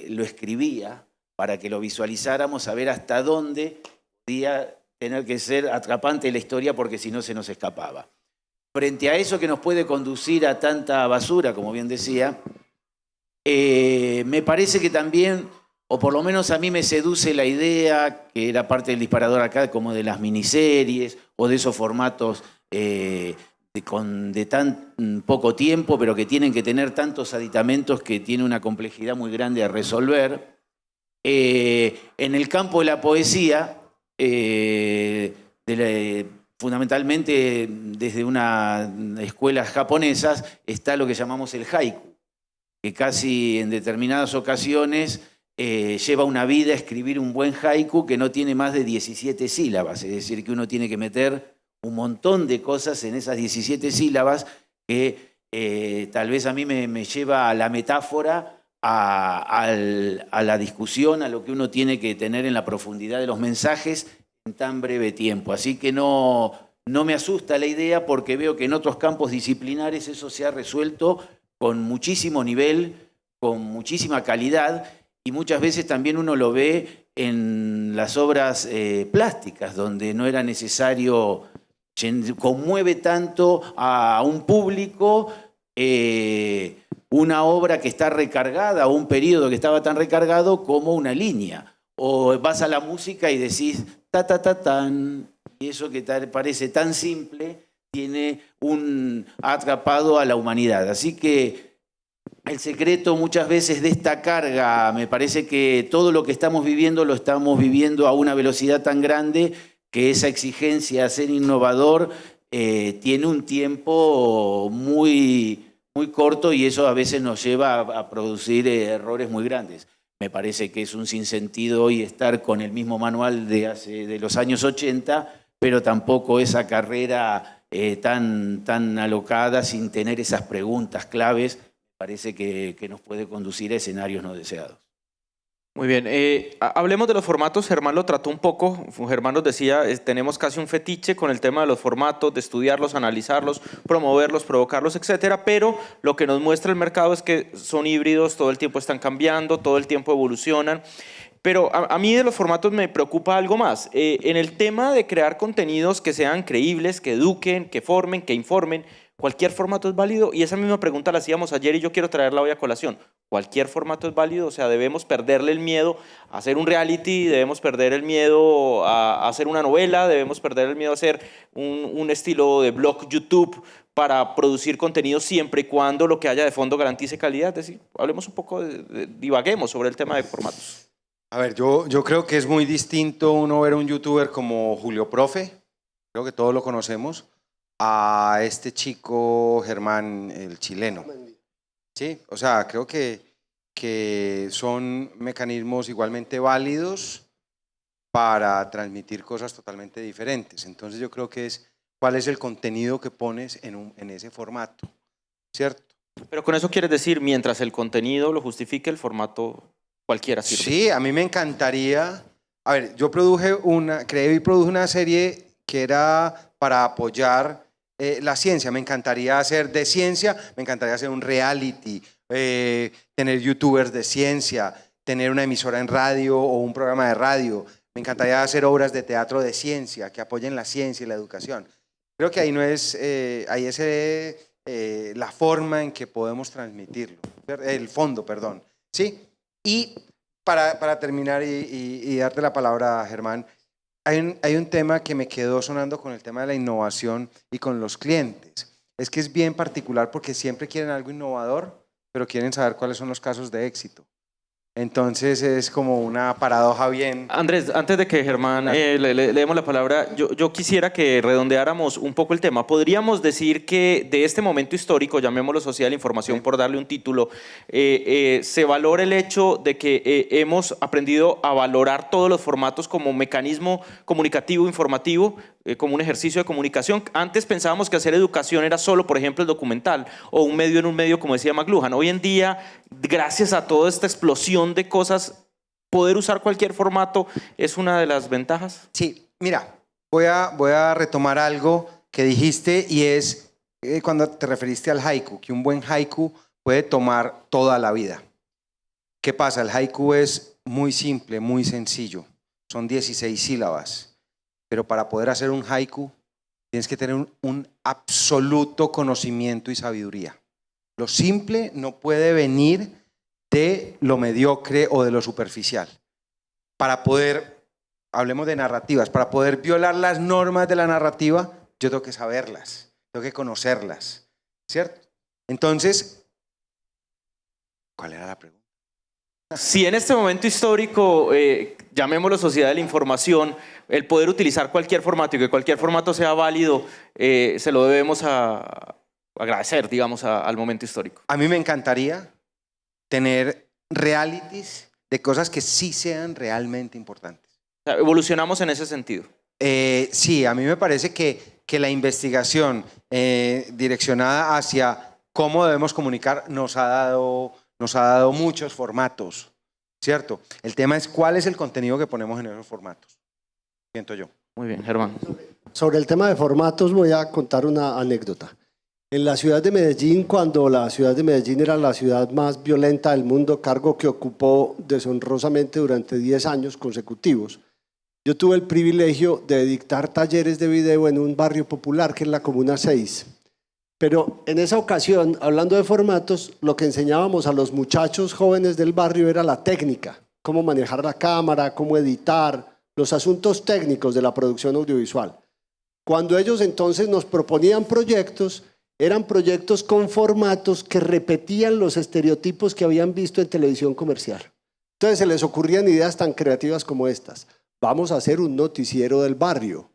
lo escribía para que lo visualizáramos, a ver hasta dónde podía tener que ser atrapante la historia porque si no se nos escapaba. Frente a eso que nos puede conducir a tanta basura, como bien decía, me parece que también, o por lo menos a mí me seduce la idea, que era parte del disparador acá, como de las miniseries o de esos formatos de tan poco tiempo, pero que tienen que tener tantos aditamentos que tiene una complejidad muy grande a resolver. En el campo de la poesía, fundamentalmente desde unas escuelas japonesas, está lo que llamamos el haiku, que casi en determinadas ocasiones lleva una vida escribir un buen haiku que no tiene más de 17 sílabas, es decir, que uno tiene que meter un montón de cosas en esas 17 sílabas que tal vez a mí me lleva a la metáfora, a la discusión, a lo que uno tiene que tener en la profundidad de los mensajes en tan breve tiempo. Así que no me asusta la idea porque veo que en otros campos disciplinares eso se ha resuelto con muchísimo nivel, con muchísima calidad y muchas veces también uno lo ve en las obras plásticas donde no era necesario, conmueve tanto a un público una obra que está recargada o un periodo que estaba tan recargado como una línea. O vas a la música y decís ta ta ta tan, y eso que parece tan simple ha atrapado a la humanidad. Así que el secreto muchas veces de esta carga, me parece que todo lo que estamos viviendo lo estamos viviendo a una velocidad tan grande que esa exigencia a ser innovador tiene un tiempo muy, muy corto y eso a veces nos lleva a producir errores muy grandes. Me parece que es un sinsentido hoy estar con el mismo manual de los años 80, pero tampoco esa carrera tan alocada sin tener esas preguntas claves, me parece que nos puede conducir a escenarios no deseados. Muy bien, hablemos de los formatos. Germán lo trató un poco. Germán nos decía, tenemos casi un fetiche con el tema de los formatos, de estudiarlos, analizarlos, promoverlos, provocarlos, etcétera, pero lo que nos muestra el mercado es que son híbridos, todo el tiempo están cambiando, todo el tiempo evolucionan. Pero a mí de los formatos me preocupa algo más. En el tema de crear contenidos que sean creíbles, que eduquen, que formen, que informen, ¿cualquier formato es válido? Y esa misma pregunta la hacíamos ayer y yo quiero traerla hoy a colación. ¿Cualquier formato es válido? O sea, debemos perderle el miedo a hacer un reality, debemos perder el miedo a hacer una novela, debemos perder el miedo a hacer un estilo de blog YouTube para producir contenido siempre y cuando lo que haya de fondo garantice calidad. Es decir, hablemos un poco, divaguemos sobre el tema de formatos. A ver, yo creo que es muy distinto uno ver a un youtuber como Julio Profe, creo que todos lo conocemos, a este chico Germán, el chileno. Sí, o sea, creo que son mecanismos igualmente válidos para transmitir cosas totalmente diferentes. Entonces yo creo que es cuál es el contenido que pones en ese formato, ¿cierto? Pero con eso quieres decir, mientras el contenido lo justifique, el formato cualquiera sirve. Sí, a mí me encantaría. A ver, yo creé y produje una serie que era para apoyar la ciencia. Me encantaría hacer de ciencia, me encantaría hacer un reality, tener youtubers de ciencia, tener una emisora en radio o un programa de radio. Me encantaría hacer obras de teatro de ciencia que apoyen la ciencia y la educación. Creo que ahí no es, ahí es la forma en que podemos transmitirlo, el fondo, perdón. ¿Sí? Y para terminar y darte la palabra, Germán, hay un tema que me quedó sonando con el tema de la innovación y con los clientes. Es que es bien particular porque siempre quieren algo innovador, pero quieren saber cuáles son los casos de éxito. Entonces es como una paradoja bien... Andrés, antes de que Germán le demos la palabra, yo quisiera que redondeáramos un poco el tema. ¿Podríamos decir que de este momento histórico, llamémoslo sociedad de la información, sí, por darle un título, se valora el hecho de que hemos aprendido a valorar todos los formatos como mecanismo comunicativo, informativo, como un ejercicio de comunicación? Antes pensábamos que hacer educación era solo, por ejemplo, el documental o un medio en un medio, como decía McLuhan. Hoy en día, gracias a toda esta explosión de cosas, poder usar cualquier formato es una de las ventajas. Sí, mira, voy a retomar algo que dijiste y es cuando te referiste al haiku, que un buen haiku puede tomar toda la vida. ¿Qué pasa? El haiku es muy simple, muy sencillo. Son 16 sílabas. Pero para poder hacer un haiku tienes que tener un absoluto conocimiento y sabiduría. Lo simple no puede venir de lo mediocre o de lo superficial. Para poder, hablemos de narrativas, para poder violar las normas de la narrativa, yo tengo que saberlas, tengo que conocerlas, ¿cierto? Entonces, ¿cuál era la pregunta? Si en este momento histórico, llamémoslo sociedad de la información, el poder utilizar cualquier formato y que cualquier formato sea válido, se lo debemos agradecer, digamos, al momento histórico. A mí me encantaría tener realities de cosas que sí sean realmente importantes. O sea, evolucionamos en ese sentido. Sí, a mí me parece que la investigación direccionada hacia cómo debemos comunicar nos ha dado muchos formatos, ¿cierto? El tema es cuál es el contenido que ponemos en esos formatos, siento yo. Muy bien, Germán. Sobre el tema de formatos voy a contar una anécdota. En la ciudad de Medellín, cuando la ciudad de Medellín era la ciudad más violenta del mundo, cargo que ocupó deshonrosamente durante 10 años consecutivos, yo tuve el privilegio de dictar talleres de video en un barrio popular que es la Comuna 6. Pero en esa ocasión, hablando de formatos, lo que enseñábamos a los muchachos jóvenes del barrio era la técnica, cómo manejar la cámara, cómo editar, los asuntos técnicos de la producción audiovisual. Cuando ellos entonces nos proponían proyectos, eran proyectos con formatos que repetían los estereotipos que habían visto en televisión comercial. Entonces se les ocurrían ideas tan creativas como estas. Vamos a hacer un noticiero del barrio.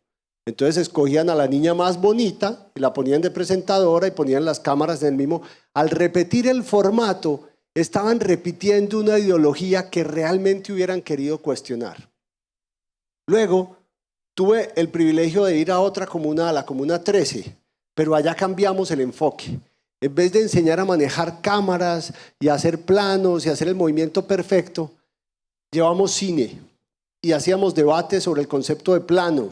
Entonces escogían a la niña más bonita y la ponían de presentadora y ponían las cámaras en el mismo. Al repetir el formato, estaban repitiendo una ideología que realmente hubieran querido cuestionar. Luego, tuve el privilegio de ir a otra comuna, a la Comuna 13, pero allá cambiamos el enfoque. En vez de enseñar a manejar cámaras y a hacer planos y hacer el movimiento perfecto, llevamos cine y hacíamos debates sobre el concepto de plano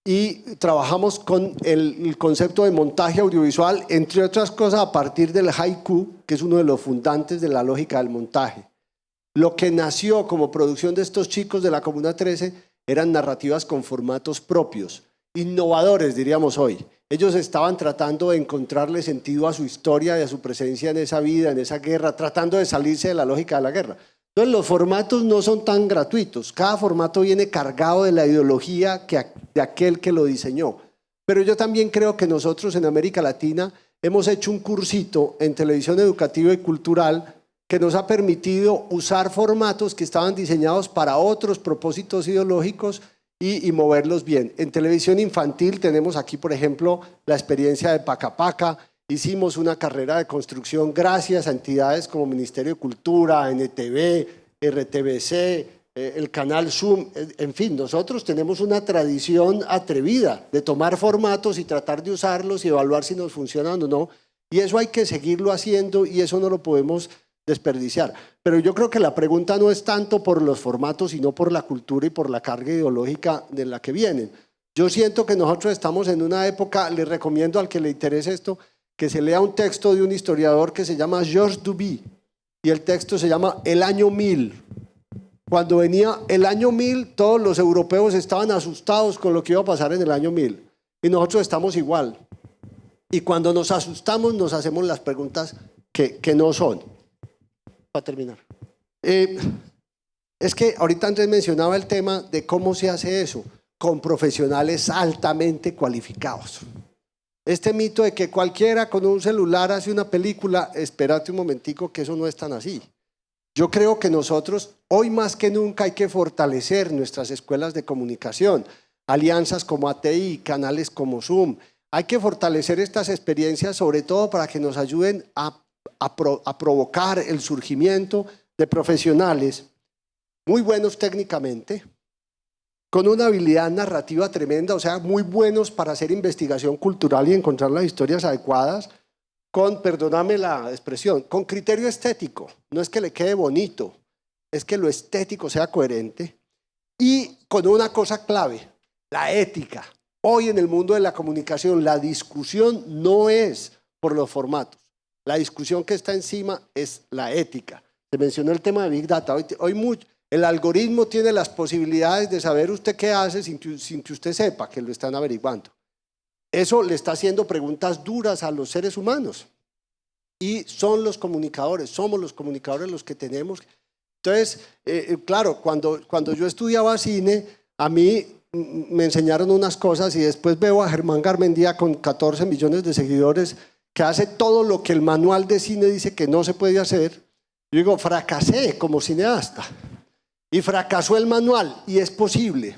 y trabajamos con el concepto de montaje audiovisual, entre otras cosas a partir del haiku, que es uno de los fundantes de la lógica del montaje. Lo que nació como producción de estos chicos de la Comuna 13 eran narrativas con formatos propios, innovadores diríamos hoy. Ellos estaban tratando de encontrarle sentido a su historia y a su presencia en esa vida, en esa guerra, tratando de salirse de la lógica de la guerra. Entonces los formatos no son tan gratuitos, cada formato viene cargado de la ideología de aquel que lo diseñó. Pero yo también creo que nosotros en América Latina hemos hecho un cursito en televisión educativa y cultural que nos ha permitido usar formatos que estaban diseñados para otros propósitos ideológicos y moverlos bien. En televisión infantil tenemos aquí, por ejemplo, la experiencia de Paca Paca. Hicimos una carrera de construcción gracias a entidades como Ministerio de Cultura, NTV, RTBC, el canal Zoom. En fin, nosotros tenemos una tradición atrevida de tomar formatos y tratar de usarlos y evaluar si nos funcionan o no. Y eso hay que seguirlo haciendo y eso no lo podemos desperdiciar. Pero yo creo que la pregunta no es tanto por los formatos, sino por la cultura y por la carga ideológica de la que vienen. Yo siento que nosotros estamos en una época, le recomiendo al que le interese esto, que se lea un texto de un historiador que se llama Georges Duby, y el texto se llama El año 1000. Cuando venía el año 1000, todos los europeos estaban asustados con lo que iba a pasar en el año 1000, y nosotros estamos igual. Y cuando nos asustamos, nos hacemos las preguntas que no son. Para terminar. Es que ahorita Andrés mencionaba el tema de cómo se hace eso, con profesionales altamente cualificados. Este mito de que cualquiera con un celular hace una película, espérate un momentico que eso no es tan así. Yo creo que nosotros, hoy más que nunca, hay que fortalecer nuestras escuelas de comunicación, alianzas como ATI, canales como Zoom. Hay que fortalecer estas experiencias, sobre todo para que nos ayuden a provocar el surgimiento de profesionales muy buenos técnicamente, con una habilidad narrativa tremenda, o sea, muy buenos para hacer investigación cultural y encontrar las historias adecuadas, con, perdóname la expresión, con criterio estético. No es que le quede bonito, es que lo estético sea coherente, y con una cosa clave, la ética. Hoy en el mundo de la comunicación la discusión no es por los formatos. La discusión que está encima es la ética. Se mencionó el tema de Big Data. Hoy el algoritmo tiene las posibilidades de saber usted qué hace sin que usted sepa que lo están averiguando. Eso le está haciendo preguntas duras a los seres humanos. Y son los comunicadores, somos los comunicadores los que tenemos. Entonces, claro, cuando yo estudiaba cine, a mí me enseñaron unas cosas y después veo a Germán Garmendia con 14 millones de seguidores que hace todo lo que el manual de cine dice que no se puede hacer. Yo digo, fracasé como cineasta y fracasó el manual y es posible,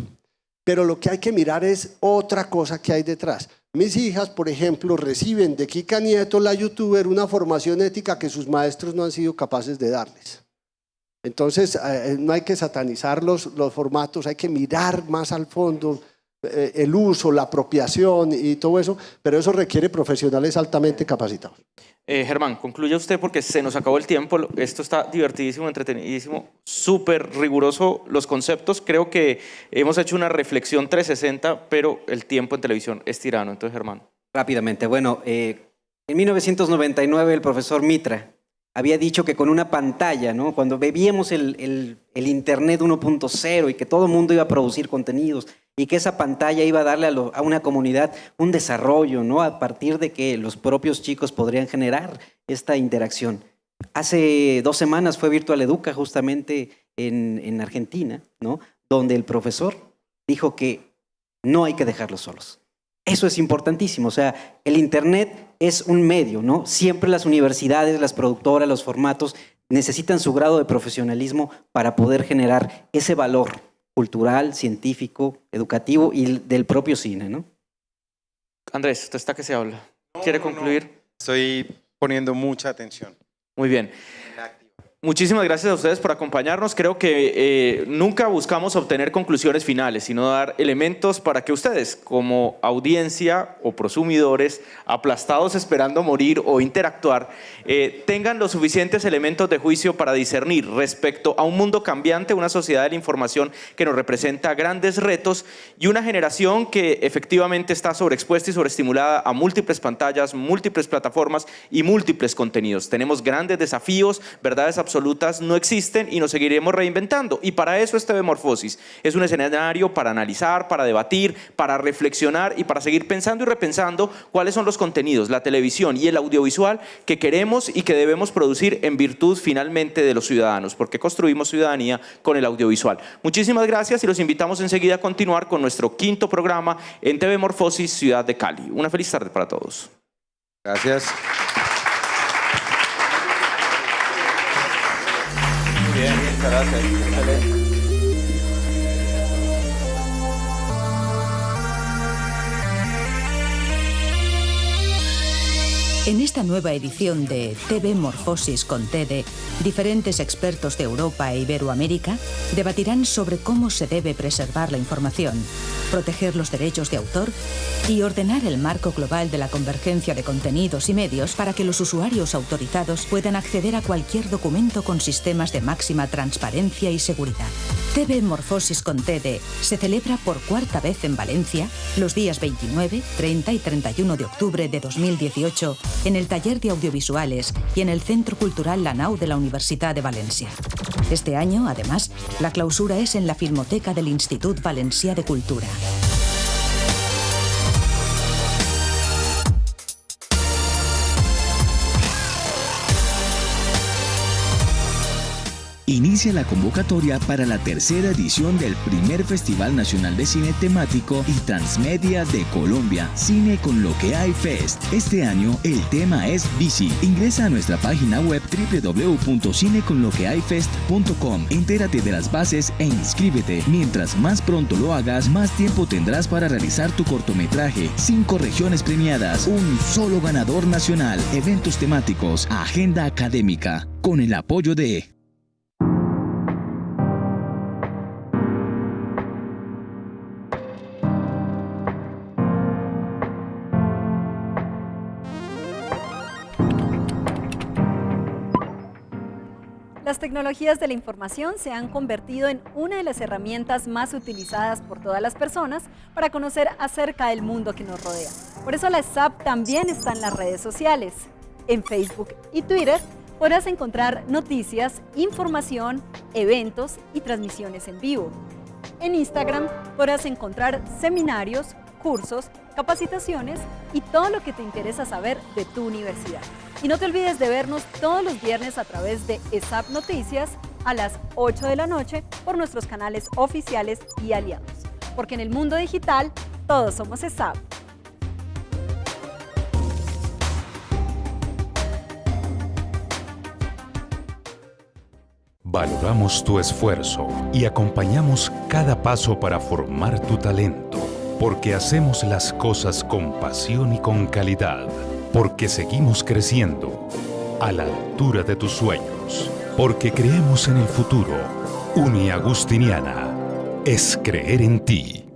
pero lo que hay que mirar es otra cosa que hay detrás. Mis hijas, por ejemplo, reciben de Kika Nieto, la youtuber, una formación ética que sus maestros no han sido capaces de darles. Entonces, no hay que satanizar los formatos, hay que mirar más al fondo, el uso, la apropiación y todo eso, pero eso requiere profesionales altamente capacitados. Germán, concluya usted porque se nos acabó el tiempo. Esto está divertidísimo, entretenidísimo, súper riguroso los conceptos. Creo que hemos hecho una reflexión 360, pero el tiempo en televisión es tirano. Entonces, Germán. Rápidamente, bueno, en 1999 el profesor Mitra había dicho que con una pantalla, ¿no? Cuando veíamos el Internet 1.0 y que todo el mundo iba a producir contenidos y que esa pantalla iba a darle a una comunidad un desarrollo, ¿no? A partir de que los propios chicos podrían generar esta interacción. Hace 2 semanas fue Virtual Educa justamente en Argentina, ¿no? Donde el profesor dijo que no hay que dejarlos solos. Eso es importantísimo, o sea, el Internet es un medio, ¿no? Siempre las universidades, las productoras, los formatos necesitan su grado de profesionalismo para poder generar ese valor cultural, científico, educativo y del propio cine, ¿no? Andrés, usted está que se habla. ¿Quiere concluir? Estoy poniendo mucha atención. Muy bien. Muchísimas gracias a ustedes por acompañarnos. Creo que nunca buscamos obtener conclusiones finales, sino dar elementos para que ustedes, como audiencia o prosumidores, aplastados esperando morir o interactuar, tengan los suficientes elementos de juicio para discernir respecto a un mundo cambiante, una sociedad de la información que nos representa grandes retos y una generación que efectivamente está sobreexpuesta y sobreestimulada a múltiples pantallas, múltiples plataformas y múltiples contenidos. Tenemos grandes desafíos, verdades absolutas no existen y nos seguiremos reinventando. Y para eso es TV Morfosis. Es un escenario para analizar, para debatir, para reflexionar y para seguir pensando y repensando cuáles son los contenidos, la televisión y el audiovisual que queremos y que debemos producir en virtud finalmente de los ciudadanos, porque construimos ciudadanía con el audiovisual. Muchísimas gracias y los invitamos enseguida a continuar con nuestro quinto programa en TV Morfosis Ciudad de Cali. Una feliz tarde para todos. Gracias. Bien, muchas gracias. Excelente. En esta nueva edición de TV Morfosis con TED, diferentes expertos de Europa e Iberoamérica debatirán sobre cómo se debe preservar la información, proteger los derechos de autor y ordenar el marco global de la convergencia de contenidos y medios para que los usuarios autorizados puedan acceder a cualquier documento con sistemas de máxima transparencia y seguridad. TV Morfosis con TED se celebra por cuarta vez en Valencia los días 29, 30 y 31 de octubre de 2018 en el Taller de Audiovisuales y en el Centro Cultural La Nau de la Universitat de Valencia. Este año, además, la clausura es en la Filmoteca del Institut Valencià de Cultura. Inicia la convocatoria para la tercera edición del primer Festival Nacional de Cine Temático y Transmedia de Colombia, Cine con lo que hay Fest. Este año el tema es bici. Ingresa a nuestra página web www.cineconloquehayfest.com. Entérate de las bases e inscríbete. Mientras más pronto lo hagas, más tiempo tendrás para realizar tu cortometraje. 5 regiones premiadas, un solo ganador nacional, eventos temáticos, agenda académica, con el apoyo de Las tecnologías de la información se han convertido en una de las herramientas más utilizadas por todas las personas para conocer acerca del mundo que nos rodea. Por eso la SAP también está en las redes sociales. En Facebook y Twitter podrás encontrar noticias, información, eventos y transmisiones en vivo. En Instagram podrás encontrar seminarios, cursos, capacitaciones y todo lo que te interesa saber de tu universidad. Y no te olvides de vernos todos los viernes a través de ESAP Noticias a las 8 de la noche por nuestros canales oficiales y aliados. Porque en el mundo digital, todos somos ESAP. Valoramos tu esfuerzo y acompañamos cada paso para formar tu talento, porque hacemos las cosas con pasión y con calidad, porque seguimos creciendo a la altura de tus sueños, porque creemos en el futuro. Uniagustiniana es creer en ti.